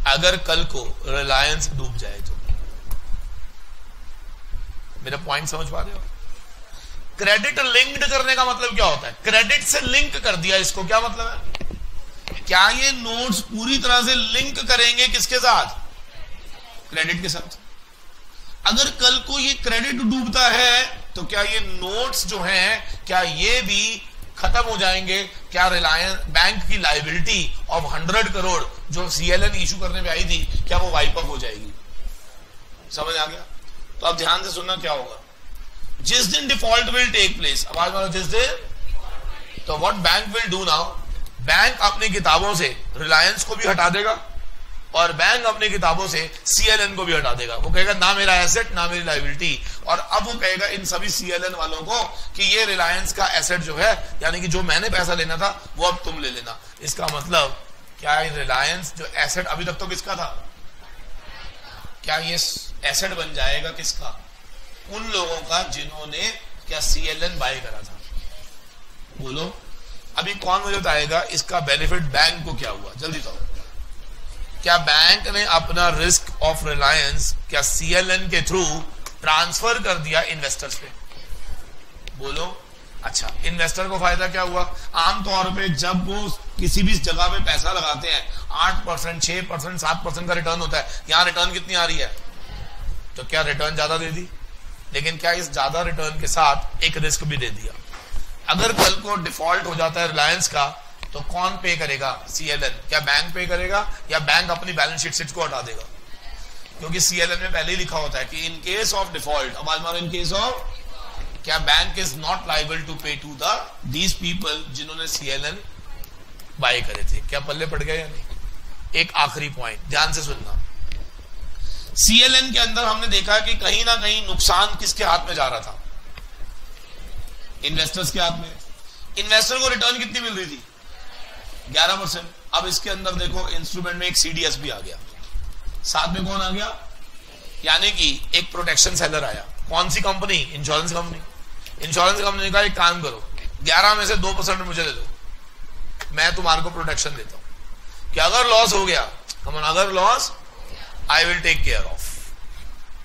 अगर कल को रिलायंस डूब जाए तो। मेरा पॉइंट समझ पा रहे हो? क्रेडिट लिंक्ड करने का मतलब क्या होता है? क्रेडिट से लिंक कर दिया इसको, क्या मतलब है? क्या ये नोट्स पूरी तरह से लिंक करेंगे किसके साथ? क्रेडिट के साथ। अगर कल को ये क्रेडिट डूबता है तो क्या ये नोट्स जो हैं क्या ये भी खत्म हो जाएंगे? क्या रिलायंस बैंक की लायबिलिटी ऑफ 100 करोड़ जो सीएलएन इशू करने पे आई थी, क्या वो वाइप अप हो जाएगी? समझ आ गया? तो अब ध्यान से सुनना क्या होगा। जिस दिन डिफॉल्ट विल टेक प्लेस, आवाज मारो, जिस दिन, तो what bank will do now, bank अपनी किताबों से रिलायंस को भी हटा देगा और बैंक अपनी किताबों से सीएलएन को भी हटा देगा। वो कहेगा ना मेरा एसेट ना मेरी लायबिलिटी, और अब वो कहेगा इन सभी सीएलएन वालों को कि ये रिलायंस का एसेट जो है, यानी कि जो मैंने पैसा लेना था वो अब तुम ले लेना। इसका मतलब क्या रिलायंस जो एसेट अभी तक तो किसका था, क्या ये एसेट बन जाएगा किसका? उन लोगों का जिन्होंने क्या सीएलएन बाय करा था। बोलो अभी कौन मुझे बताएगा इसका बेनिफिट बैंक को क्या हुआ? जल्दी बताओ। क्या बैंक ने अपना रिस्क ऑफ रिलायंस क्या सीएलएन के थ्रू ट्रांसफर कर दिया इन्वेस्टर्स पे? बोलो। अच्छा, इन्वेस्टर को फायदा क्या हुआ? आमतौर पे जब वो किसी भी जगह पे पैसा लगाते हैं 8%, 6%, 7% का रिटर्न होता है। यहां रिटर्न कितनी आ रही है? तो क्या रिटर्न ज्यादा दे दी? लेकिन क्या इस ज्यादा रिटर्न के साथ एक रिस्क भी दे दिया? अगर कल को डिफॉल्ट हो जाता है रिलायंस का तो कौन पे करेगा? सीएलएन। क्या बैंक पे करेगा या बैंक अपनी बैलेंस शीट से इसको हटा देगा? क्योंकि सीएलएन में पहले ही लिखा होता है कि इन केस ऑफ डिफॉल्ट, आवाज मारो, इन केस ऑफ, क्या bank is not liable to pay to these people जिन्होंने सीएलएन बाय करे थे। क्या पल्ले पड़ गया या नहीं? एक आखिरी पॉइंट ध्यान से सुनना। सीएलएन के अंदर हमने देखा कि कहीं ना कहीं नुकसान किसके हाथ में जा रहा था? इन्वेस्टर्स के हाथ में। इन्वेस्टर को रिटर्न कितनी मिल रही थी? 11%। अब इसके अंदर देखो इंस्ट्रूमेंट में एक सीडीएस भी आ गया, साथ में कौन आ गया? यानी कि एक प्रोटेक्शन सेलर आया। कौन सी company? Insurance company. Insurance company का एक काम करो, 11 में से 2% मुझे दे दो, मैं तुम्हारे को प्रोटेक्शन देता हूं कि अगर लॉस हो गया, अगर loss I will take care of.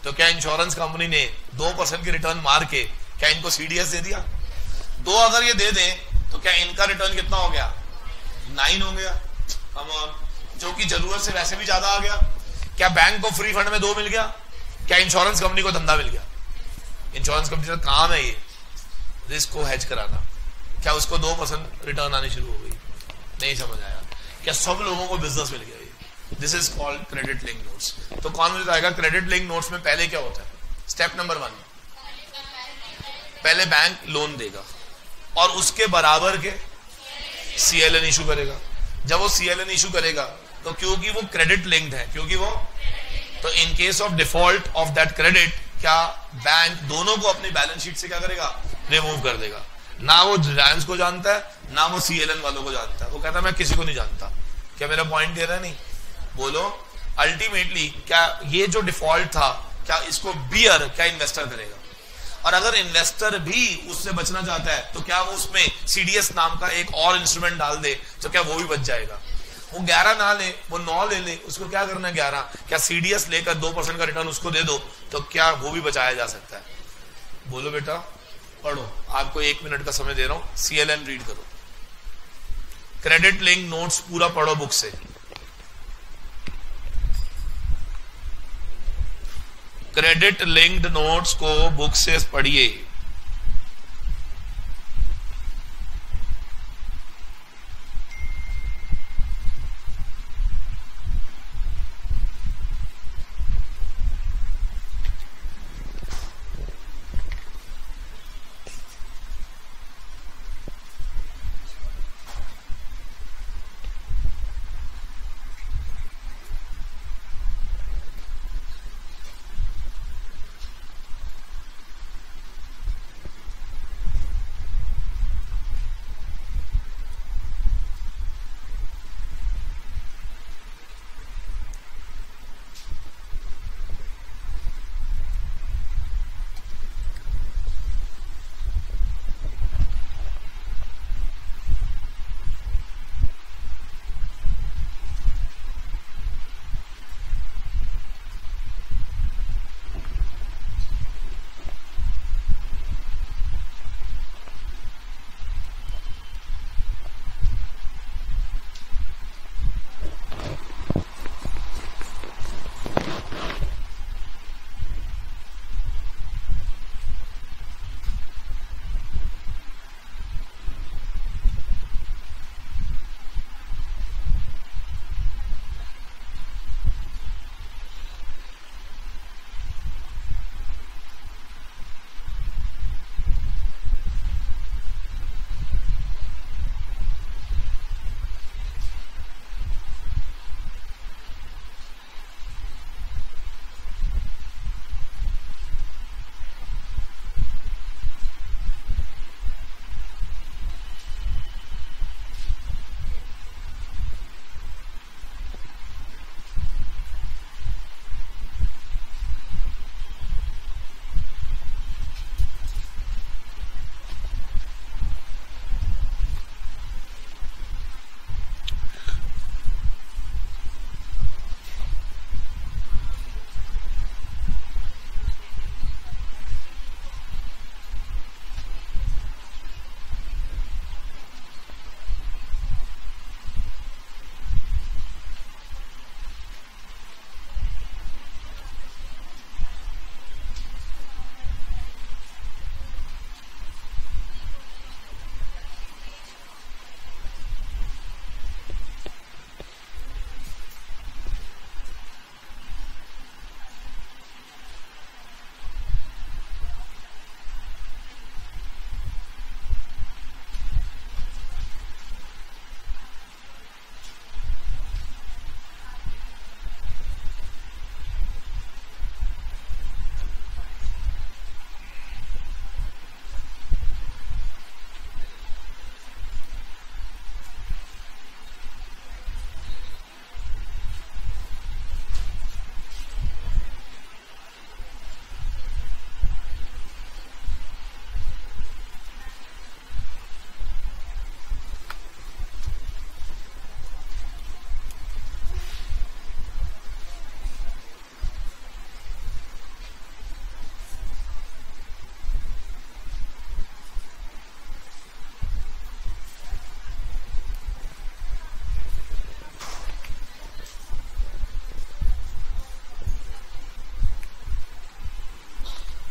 तो क्या इंश्योरेंस कंपनी ने 2% की रिटर्न मार के क्या इनको सीडीएस दे दिया? 2 अगर ये दे दें तो क्या इनका रिटर्न कितना हो गया? 9 हो गया। जो कि जरूरत से वैसे भी ज्यादा आ गया। क्या बैंक को फ्री फंड में 2 मिल गया? क्या इंश्योरेंस कंपनी को धंधा मिल गया? इंश्योरेंस कंपनी का काम है ये रिस्क को हेज कराना। क्या उसको 2% रिटर्न आनी शुरू हो गई? नहीं समझ आया? क्या सब लोगों को बिजनेस मिल गया? This is called credit link notes. तो कौन मुझे बताएगा क्रेडिट लिंक नोट्स में पहले क्या होता है? स्टेप नंबर 1, पहले बैंक लोन देगा और उसके बराबर के सीएलएन इशू करेगा। जब वो सीएलएन इशू करेगा तो क्योंकि वो क्रेडिट लिंक्ड है, क्योंकि वो, तो इन case of default of that credit क्या बैंक दोनों को अपनी बैलेंस शीट से क्या करेगा? रिमूव कर देगा। ना वो रिलायंस को जानता है ना वो सीएलएन वालों को जानता है। वो कहता है मैं किसी को नहीं जानता। क्या मेरा पॉइंट क्लियर है? नहीं? बोलो। अल्टीमेटली क्या ये जो डिफॉल्ट था क्या इसको बियर क्या इन्वेस्टर करेगा? और अगर इन्वेस्टर भी उससे बचना चाहता है तो क्या वो उसमें सीडीएस नाम का एक और इंस्ट्रूमेंट डाल दे तो क्या वो भी बच जाएगा? वो 11 ना ले, वो 9 ले ले, उसको क्या करना है 11? क्या सीडीएस लेकर 2% का रिटर्न उसको दे दो तो क्या वो भी बचाया जा सकता है? बोलो बेटा, पढ़ो। आपको 1 मिनट का समय दे रहा हूं, सीएलएन रीड करो, क्रेडिट लिंक नोट्स पूरा पढ़ो बुक से। क्रेडिट लिंक्ड नोट्स को बुक से पढ़िए।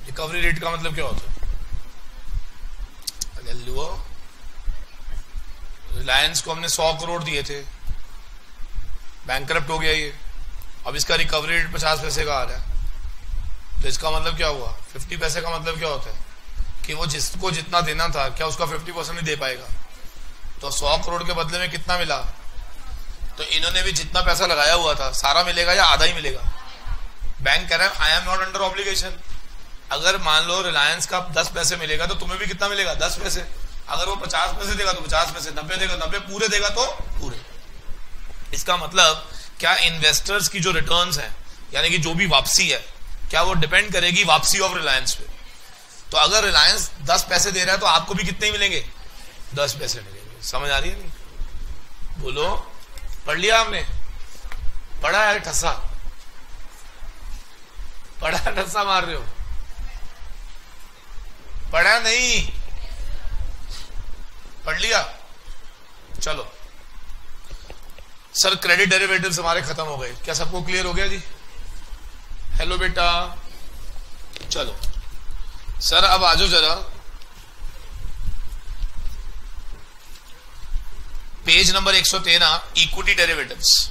रिकवरी रेट का मतलब क्या होता है? रिलायंस को हमने 100 करोड़ दिए थे, बैंकरप्ट हो गया ये, अब इसका रिकवरी रेट 50 पैसे का आ रहा है, तो इसका मतलब क्या हुआ? 50 पैसे का मतलब क्या होता है कि वो जिसको जितना देना था क्या उसका 50% ही दे पाएगा। तो 100 करोड़ के बदले में कितना मिला? तो इन्होंने भी जितना पैसा लगाया हुआ था सारा मिलेगा या आधा ही मिलेगा? बैंक कह रहा है I am not under obligation. अगर मान लो रिलायंस का 10 पैसे मिलेगा तो तुम्हें भी कितना मिलेगा? 10 पैसे। अगर वो 50 पैसे देगा तो 50 पैसे, 90 देगा 90, पूरे देगा तो पूरे। इसका मतलब क्या इन्वेस्टर्स की जो रिटर्न्स हैं, यानी कि जो भी वापसी है, क्या वो डिपेंड करेगी वापसी ऑफ रिलायंस पे? तो अगर रिलायंस 10 पैसे दे रहा है तो आपको भी कितने मिलेंगे? 10 पैसे मिलेंगे। समझ आ रही है नहीं? बोलो, पढ़ लिया आपने? पढ़ा है? ठसा पढ़ा, ठसा मार रहे हो? पढ़ा नहीं, पढ़ लिया? चलो सर, क्रेडिट डेरिवेटिव्स हमारे खत्म हो गए, क्या सबको क्लियर हो गया जी? हेलो बेटा, चलो सर अब आ जाओ जरा page number 113, equity derivatives.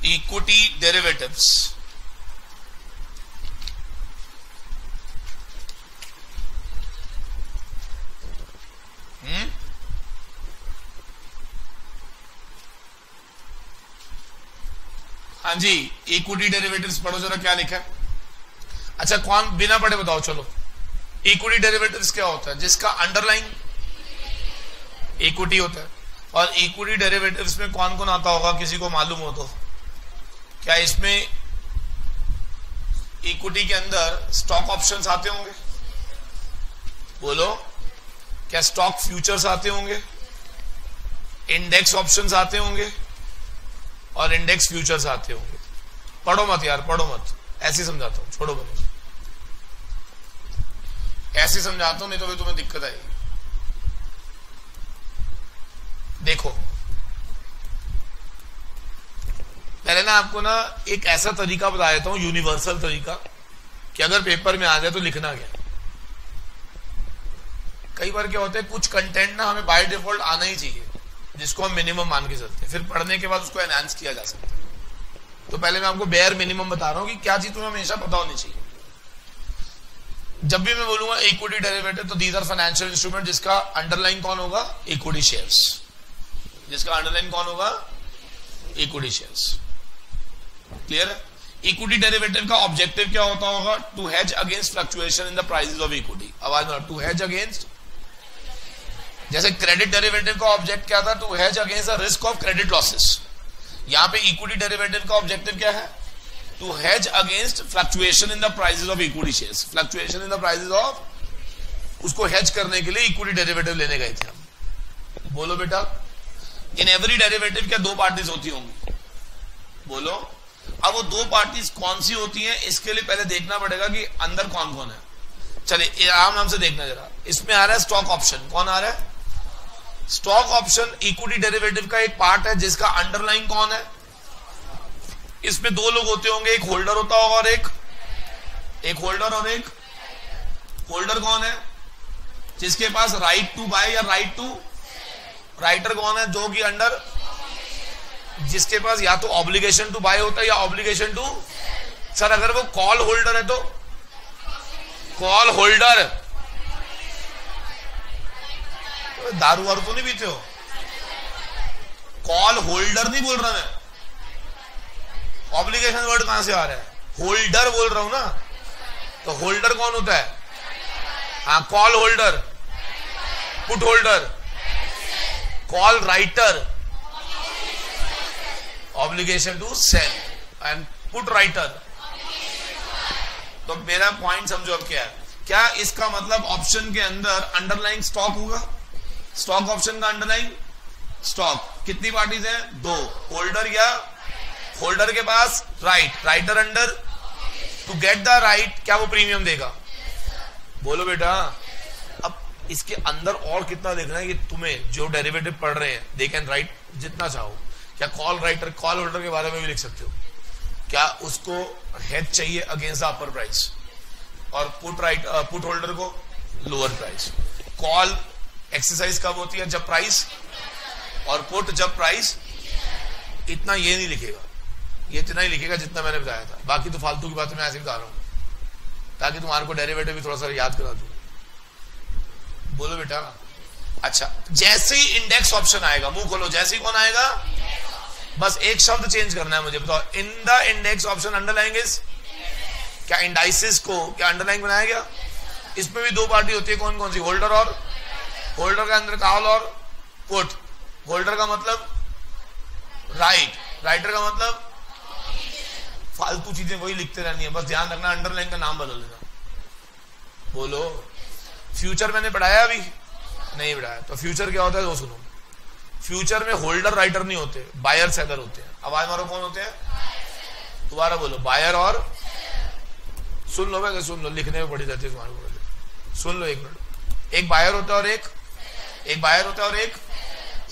Equity derivatives, हाँ जी, इक्विटी डेरिवेटिव्स पढ़ो जरा, क्या लिखा है? अच्छा कौन बिना पढ़े बताओ। चलो, इक्विटी डेरिवेटिव्स क्या होता है? जिसका अंडरलाइंग इक्विटी होता है। और इक्विटी डेरिवेटिव्स में कौन कौन आता होगा, किसी को मालूम हो तो? क्या इसमें इक्विटी के अंदर स्टॉक ऑप्शंस आते होंगे? बोलो, क्या स्टॉक फ्यूचर्स आते होंगे? इंडेक्स ऑप्शंस आते होंगे और इंडेक्स फ्यूचर्स आते होंगे। पढ़ो मत यार, पढ़ो मत, ऐसे समझाता हूं, छोड़ो बनो, ऐसे समझाता हूं, नहीं तो फिर तुम्हें दिक्कत आएगी। देखो, पहले ना आपको ना एक ऐसा तरीका बता देता हूं, यूनिवर्सल तरीका, कि अगर पेपर में आ जाए तो लिखना क्या। कई बार क्या होता है, कुछ कंटेंट ना हमें बाय डिफॉल्ट आना ही चाहिए, जिसको हम मिनिमम मान के चलते हैं, फिर पढ़ने के बाद उसको एनहांस किया जा सकता है। तो पहले मैं आपको बेयर मिनिमम बता रहा हूं कि क्या चीज तुम्हें हमेशा पता होनी चाहिए। जब भी मैं बोलूंगा इक्विटी डेरिवेटिव, तो दीज आर फाइनेंशियल इंस्ट्रूमेंट जिसका अंडरलाइन कौन होगा? Equity shares. जिसका अंडरलाइन कौन होगा? Equity shares. क्लियर है? इक्विटी डेरिवेटिव का ऑब्जेक्टिव क्या होता होगा? To hedge against fluctuation in the prices of equity. आवाज में, टू हेज अगेंस्ट। जैसे क्रेडिट डेरिवेटिव का ऑब्जेक्ट क्या था? To hedge against the risk of credit losses. यहां पे इक्विटी डेरिवेटिव का ऑब्जेक्टिव क्या है? To hedge against fluctuation in the prices of equity shares. Fluctuation in the prices of, उसको हेज करने के लिए इक्विटी डेरिवेटिव लेने गए थे हम। बोलो बेटा, इन एवरी डेरिवेटिव क्या दो पार्टीज होती होंगी? बोलो। अब वो दो पार्टीज कौन सी होती हैं, इसके लिए पहले देखना पड़ेगा कि अंदर कौन कौन है। चलिए आराम नाम से देखना जरा। इसमें आ रहा है स्टॉक ऑप्शन। कौन आ रहा है? स्टॉक ऑप्शन इक्विटी डेरिवेटिव का एक पार्ट है जिसका अंडरलाइन कौन है? इसमें दो लोग होते होंगे, एक होल्डर होता होगा और एक होल्डर और एक होल्डर कौन है? जिसके पास राइट टू बाय या राइट टू, राइटर कौन है? जो कि अंडर, जिसके पास या तो ऑब्लिगेशन टू बाय होता है या ऑब्लिगेशन टू। सर अगर वो कॉल होल्डर है तो कॉल होल्डर, दारू वारू तो नहीं पीते हो? कॉल होल्डर नहीं बोल रहा मैं, ऑब्लिगेशन वर्ड कहां से आ रहा है? होल्डर बोल रहा हूं ना। तो होल्डर कौन होता है? हाँ, call holder, put holder, call writer, obligation to sell, and put writer. तो मेरा पॉइंट समझो अब क्या है। क्या इसका मतलब ऑप्शन के अंदर अंडरलाइन स्टॉक होगा? स्टॉक ऑप्शन का अंडरलाइन स्टॉक कितनी पार्टीज हैं? दो, होल्डर या होल्डर के पास right, writer under, to get the right क्या वो प्रीमियम देगा? बोलो बेटा। अब इसके अंदर और कितना देखना है कि तुम्हें जो डेरिवेटिव पढ़ रहे हैं दे कैन राइट जितना चाहो। क्या कॉल राइटर, कॉल होल्डर के बारे में भी लिख सकते हो? क्या उसको हेज चाहिए अगेंस्ट द अपर प्राइस, और पुट होल्डर को लोअर प्राइस। कॉल एक्सरसाइज कब होती है? जब प्राइस, और पुट जब प्राइस। इतना ये नहीं लिखेगा, ये इतना ही लिखेगा जितना मैंने बताया था, बाकी तो फालतू की बातें मैं ऐसे बता रहा हूं ताकि तुम्हारे को डेरिवेटिव भी थोड़ा सा याद करा दूं। बोलो बेटा। अच्छा, जैसे ही इंडेक्स ऑप्शन आएगा, मुंह खोलो, जैसे ही कौन आएगा, बस एक शब्द चेंज करना है मुझे, बताओ। In the index option underlying is, क्या इंडाइसिस को क्या अंडरलाइंग बनाया गया? इसमें भी दो पार्टी होती है, कौन कौन सी? होल्डर और होल्डर का अंदर कॉल और पुट। होल्डर का मतलब राइट, राइटर का मतलब फालतू चीजें वही लिखते रहनी है, बस ध्यान रखना अंडरलाइन का नाम बदल देना। बोलो। फ्यूचर मैंने पढ़ाया अभी नहीं पढ़ाया, तो फ्यूचर क्या होता है वो सुनो। फ्यूचर में होल्डर राइटर नहीं होते, बायर सेलर होते हैं। आवाज मारो, कौन होते हैं? दोबारा बोलो, बायर और, सुन लो भाई, सुन लो, लिखने में पड़ी जाती है तुम्हारे को, सुन लो एक मिनट। एक बायर होता है और एक बायर होता है और एक।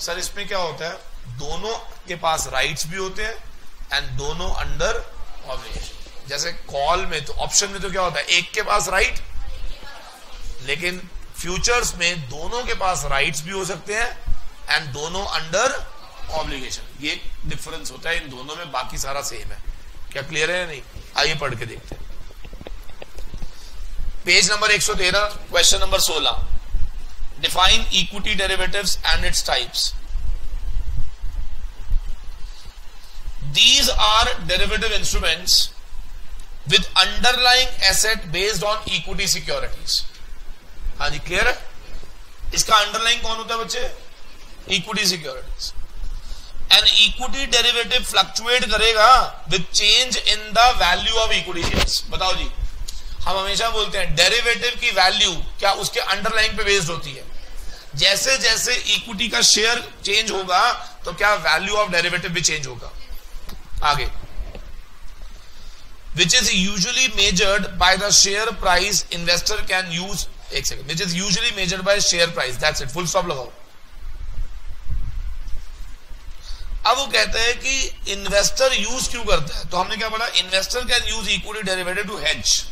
सर इसमें क्या होता है? दोनों के पास राइट्स भी होते हैं एंड दोनों अंडर ऑब्लिगेशन। जैसे कॉल में तो ऑप्शन में तो क्या होता है? एक के पास राइट, लेकिन फ्यूचर्स में दोनों के पास राइट्स भी हो सकते हैं एंड दोनों अंडर ऑब्लिगेशन। ये डिफरेंस होता है इन दोनों में, बाकी सारा सेम है। क्या क्लियर है या नहीं? आइए पढ़ के देखते हैं। Page number 113, question number 16। Define equity derivatives and its types. These are derivative instruments with underlying asset based on equity securities. हाँ जी, क्लियर है? इसका अंडरलाइन कौन होता है बच्चे? Equity securities. An equity derivative fluctuate करेगा with change in the value of equity shares. बताओ जी, हम हमेशा बोलते हैं डेरिवेटिव की वैल्यू क्या उसके अंडरलाइन पे बेस्ड होती है। जैसे जैसे इक्विटी का शेयर चेंज होगा तो क्या वैल्यू ऑफ डेरिवेटिव भी चेंज होगा। आगे, which is usually measured by the share price investor can use, एक second, which is usually measured by share price, that's it, full stop लगाओ। अब वो कहते हैं कि इन्वेस्टर यूज क्यों करता है, तो हमने क्या पढ़ा? Investor can use equity derivative to hedge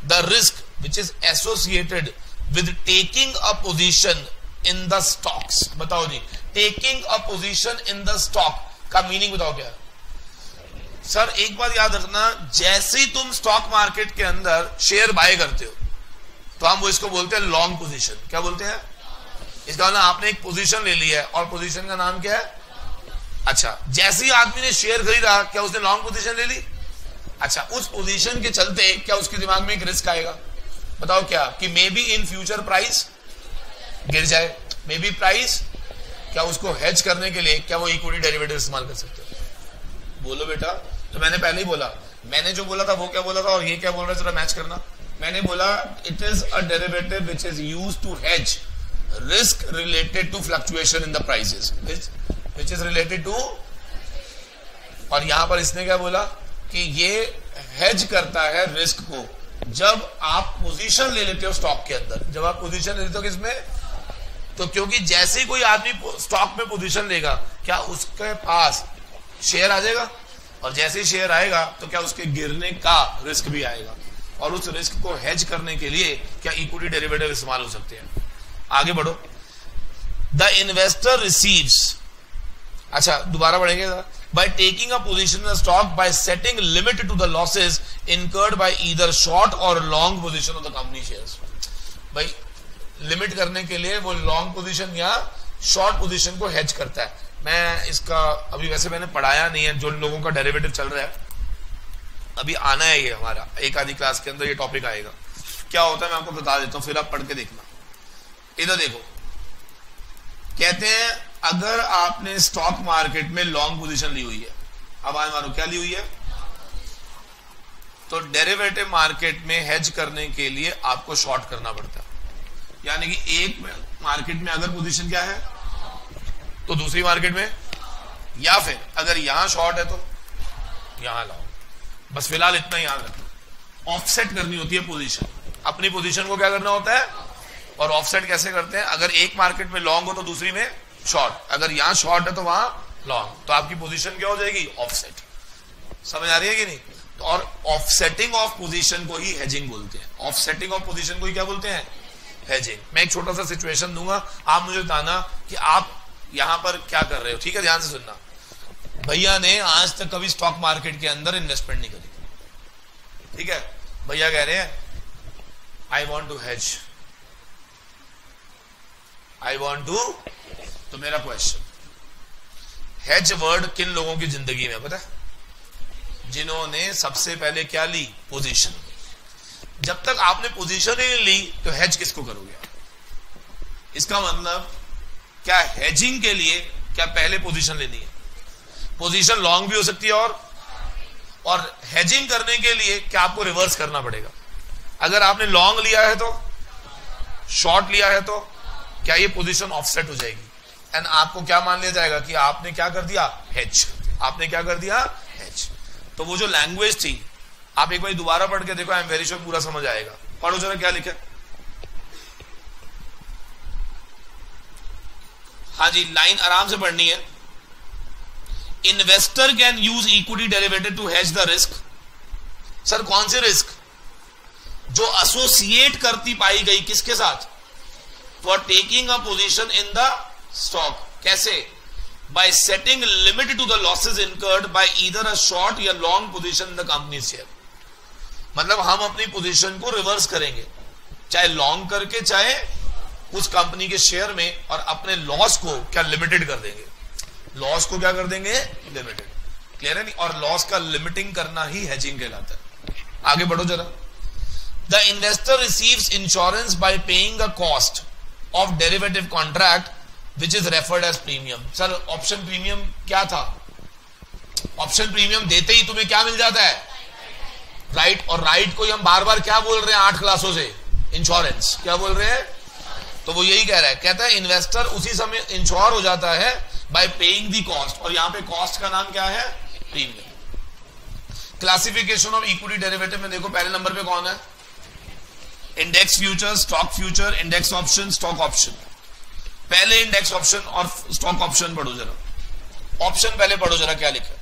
the risk which is associated with taking a position in the stocks. बताओ जी, taking a position in the stock का मीनिंग बताओ क्या है? सर एक बात याद रखना, जैसे ही तुम स्टॉक मार्केट के अंदर शेयर बाय करते हो तो हम वो इसको बोलते हैं लॉन्ग पोजीशन। क्या बोलते हैं? इसका मतलब आपने एक पोजीशन ले ली है और पोजीशन का नाम क्या है? अच्छा, जैसे ही आदमी ने शेयर खरीदा क्या उसने लॉन्ग पोजीशन ले ली? अच्छा, उस पोजीशन के चलते क्या उसके दिमाग में एक रिस्क आएगा? बताओ क्या? कि may be in future price गिर जाए, मे बी प्राइस, क्या उसको हेज करने के लिए क्या वो इक्विटी डेरिवेटिव इस्तेमाल कर सकते हो? बोलो बेटा। तो मैंने पहले ही बोला, मैंने जो बोला था वो क्या बोला था और ये क्या बोल रहा है, जरा मैच करना। मैंने बोला it is a derivative which is used to hedge risk related to fluctuation in the prices, which is related to, और यहां पर इसने क्या बोला कि ये हेज करता है रिस्क को जब आप पोजीशन ले लेते हो स्टॉक के अंदर। जब आप पोजीशन ले लेते हो किसमें? तो क्योंकि जैसे ही कोई आदमी स्टॉक में पोजीशन लेगा क्या उसके पास शेयर आ जाएगा, और जैसे ही शेयर आएगा तो क्या उसके गिरने का रिस्क भी आएगा, और उस रिस्क को हेज करने के लिए क्या इक्विटी डेरिवेटिव इस्तेमाल हो सकते हैं। आगे बढ़ो। द इन्वेस्टर रिसीव्स, अच्छा दोबारा बढ़ेंगे, by taking a position in stock by setting limit to the losses incurred by either short or long position of the company shares. भाई लिमिट करने के लिए वो लॉन्ग पोजीशन या शॉर्ट पोजीशन को हेज करता है। मैं इसका अभी वैसे मैंने पढ़ाया नहीं है, जो लोगों का डेरिवेटिव चल रहा है अभी आना है, ये हमारा एक आधी क्लास के अंदर ये टॉपिक आएगा। क्या होता है मैं आपको बता देता हूं, फिर आप पढ़ के देखना। इधर देखो, कहते हैं अगर आपने स्टॉक मार्केट में लॉन्ग पोजीशन ली हुई है, अब आए मानो क्या ली हुई है, तो डेरिवेटिव मार्केट में हेज करने के लिए आपको शॉर्ट करना पड़ता है। यानी कि एक मार्केट में अगर पोजीशन क्या है तो दूसरी मार्केट में, या फिर अगर यहां शॉर्ट है तो यहां लाओ। बस फिलहाल इतना याद रखना, ऑफसेट करनी होती है पोजीशन, अपनी पोजीशन को क्या करना होता है, और ऑफसेट कैसे करते हैं? अगर एक मार्केट में लॉन्ग हो तो दूसरी में शॉर्ट, अगर यहां शॉर्ट है तो वहां लॉन्ग, तो आपकी पोजीशन क्या हो जाएगी? ऑफसेट। समझ आ रही है कि नहीं? और ऑफसेटिंग ऑफ पोजीशन को ही हेजिंग बोलते हैं। ऑफसेटिंग ऑफ पोजीशन को ही क्या बोलते हैं? हेजिंग। मैं एक छोटा सा सिचुएशन दूंगा, आप मुझे बताना कि आप यहां पर क्या कर रहे हो, ठीक है? ध्यान से सुनना। भैया ने आज तक कभी स्टॉक मार्केट के अंदर इन्वेस्टमेंट नहीं करी, ठीक है? भैया कह रहे हैं I want to hedge, I want to. तो मेरा क्वेश्चन, हेज वर्ड किन लोगों की जिंदगी में पता है? जिन्होंने सबसे पहले क्या ली? पोजीशन। जब तक आपने पोजीशन ही नहीं ली तो हेज किसको करोगे? इसका मतलब क्या हेजिंग के लिए क्या पहले पोजीशन लेनी है? पोजीशन लॉन्ग भी हो सकती है और हेजिंग करने के लिए क्या आपको रिवर्स करना पड़ेगा? अगर आपने लॉन्ग लिया है तो, शॉर्ट लिया है तो क्या ये पोजीशन ऑफसेट हो जाएगी एंड आपको क्या मान लिया जाएगा कि आपने क्या कर दिया? हेज। आपने क्या कर दिया? हेज। तो वो जो लैंग्वेज थी आप एक बार दोबारा पढ़ के देखो, आई एम वेरी श्योर पूरा समझ आएगा। पढ़ो जरा क्या लिखा। हाँ जी, लाइन आराम से पढ़नी है। Investor can use equity derivative to hedge the risk. Sir कौन से रिस्क? जो एसोसिएट करती पाई गई किसके साथ? For taking a position in the stock. कैसे? By setting limit to the losses incurred by either a short या long position in the company share. मतलब हम अपनी पोजीशन को रिवर्स करेंगे, चाहे लॉन्ग करके चाहे उस कंपनी के शेयर में, और अपने लॉस को क्या लिमिटेड कर देंगे। लॉस को क्या कर देंगे? लिमिटेड। क्लियर है नहीं? और लॉस का लिमिटिंग करना ही हेजिंग कहलाता है। आगे बढ़ो जरा। The investor receives insurance by paying the cost of derivative contract which is referred as premium. Sir option premium क्या था? ऑप्शन प्रीमियम देते ही तुम्हें क्या मिल जाता है? राइट। और राइट को हम बार बार क्या बोल रहे हैं 8 क्लासों से? इंश्योरेंस। क्या बोल रहे हैं? तो वो यही कह रहा है, कहता है इन्वेस्टर उसी समय इंश्योर हो जाता है बाय पेइंग दी कॉस्ट, और यहां पे कॉस्ट का नाम क्या है? Premium. Classification of equity derivative में देखो पहले नंबर पे कौन है? Index future, stock future, index option, stock option. पहले इंडेक्स ऑप्शन और स्टॉक ऑप्शन पढ़ो जरा। ऑप्शन पहले पढ़ो जरा क्या लिखा है।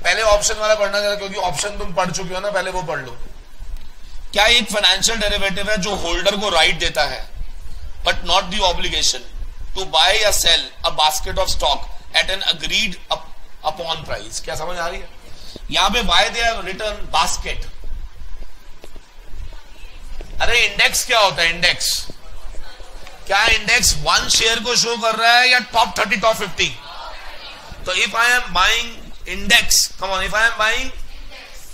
पहले ऑप्शन वाला पढ़ना जरा, क्योंकि ऑप्शन तुम पढ़ चुके हो ना, पहले वो पढ़ लो। क्या एक फाइनेंशियल डेरिवेटिव है जो होल्डर को राइट देता है but not the obligation to buy या sell a basket of stock at an agreed upon price. क्या समझ आ रही है? यहां पे by they have return basket. अरे इंडेक्स क्या होता है? इंडेक्स क्या? इंडेक्स वन शेयर को शो कर रहा है या टॉप 30 टॉप 50? तो if I am buying index, come on, if I am buying,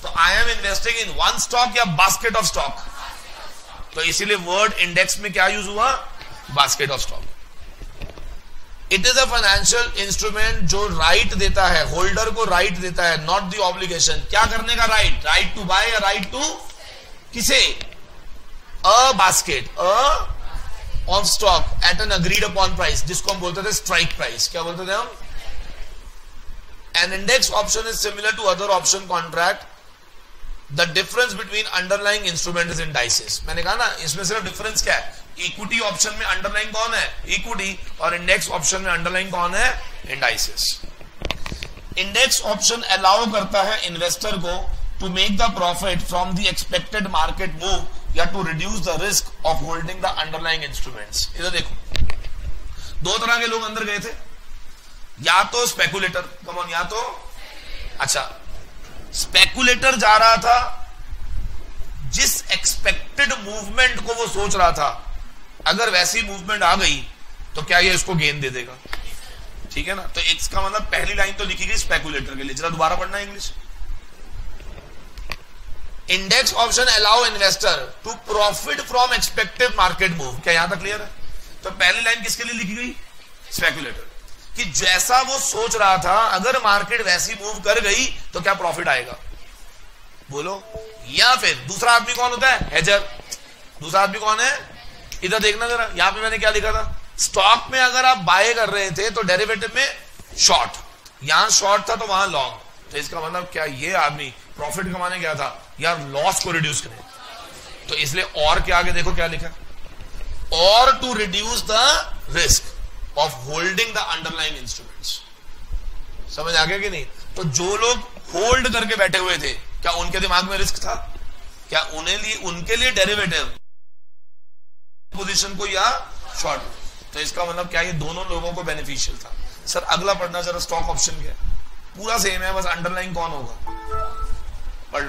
तो I am investing in one stock या बास्केट ऑफ स्टॉक? तो इसीलिए वर्ड इंडेक्स में क्या यूज हुआ? Basket of stock. It is a financial instrument जो right देता है, होल्डर को राइट देता है, नॉट द ऑब्लिगेशन। क्या करने का? राइट। राइट टू बाय या राइट टू किसे? A basket, a of stock at an agreed upon price, जिसको हम बोलते थे स्ट्राइक प्राइस। क्या बोलते थे हम? An index option is similar to other option contract. The difference between underlying instrument is indices. मैंने कहा ना, इसमें सिर्फ डिफरेंस क्या है? इक्विटी ऑप्शन में अंडरलाइंग कौन है? इक्विटी। और इंडेक्स ऑप्शन में अंडरलाइंग कौन है? इंडाइसेस। इंडेक्स ऑप्शन अलाउ करता है इन्वेस्टर को to make the profit from the expected market move या to reduce the risk of holding the underlying instruments. इधर देखो, दो तरह के लोग अंदर गए थे, या तो स्पेकुलेटर, कम ऑन, या तो, अच्छा, स्पेकुलेटर जा रहा था, जिस एक्सपेक्टेड मूवमेंट को वो सोच रहा था, अगर वैसी मूवमेंट आ गई तो क्या ये इसको गेन दे देगा? ठीक है ना? तो इसका मतलब पहली लाइन तो लिखी गई स्पेकुलेटर के लिए। जरा दोबारा पढ़ना English. Index option allow investor to profit from expected market move. क्या यहां तक क्लियर है? तो पहली लाइन किसके लिए लिखी गई? स्पेकुलेटर, कि जैसा वो सोच रहा था अगर मार्केट वैसी मूव कर गई तो क्या प्रॉफिट आएगा, बोलो। या फिर दूसरा आदमी कौन होता है? हेजर। दूसरा आदमी कौन है? इधर देखना जरा, यहां पे मैंने क्या लिखा था? स्टॉक में अगर आप बाय कर रहे थे तो डेरिवेटिव में शॉर्ट, यहां शॉर्ट था तो वहां लॉन्ग। तो इसका मतलब क्या ये आदमी प्रॉफिट कमाने गया था या लॉस को रिड्यूस करे? तो इसलिए और के आगे देखो क्या लिखा, और to reduce the risk of holding the underlying instruments. समझ आ गया कि नहीं? तो जो लोग होल्ड करके बैठे हुए थे, क्या उनके दिमाग में रिस्क था? क्या उनके लिए डेरिवेटिव पोजीशन को या शॉर्ट? तो इसका मतलब क्या, ये दोनों लोगों को बेनिफिशियल था। सर अगला पढ़ना जरा, स्टॉक ऑप्शन क्या है? पूरा सेम है, बस अंडरलाइन कौन होगा, पढ़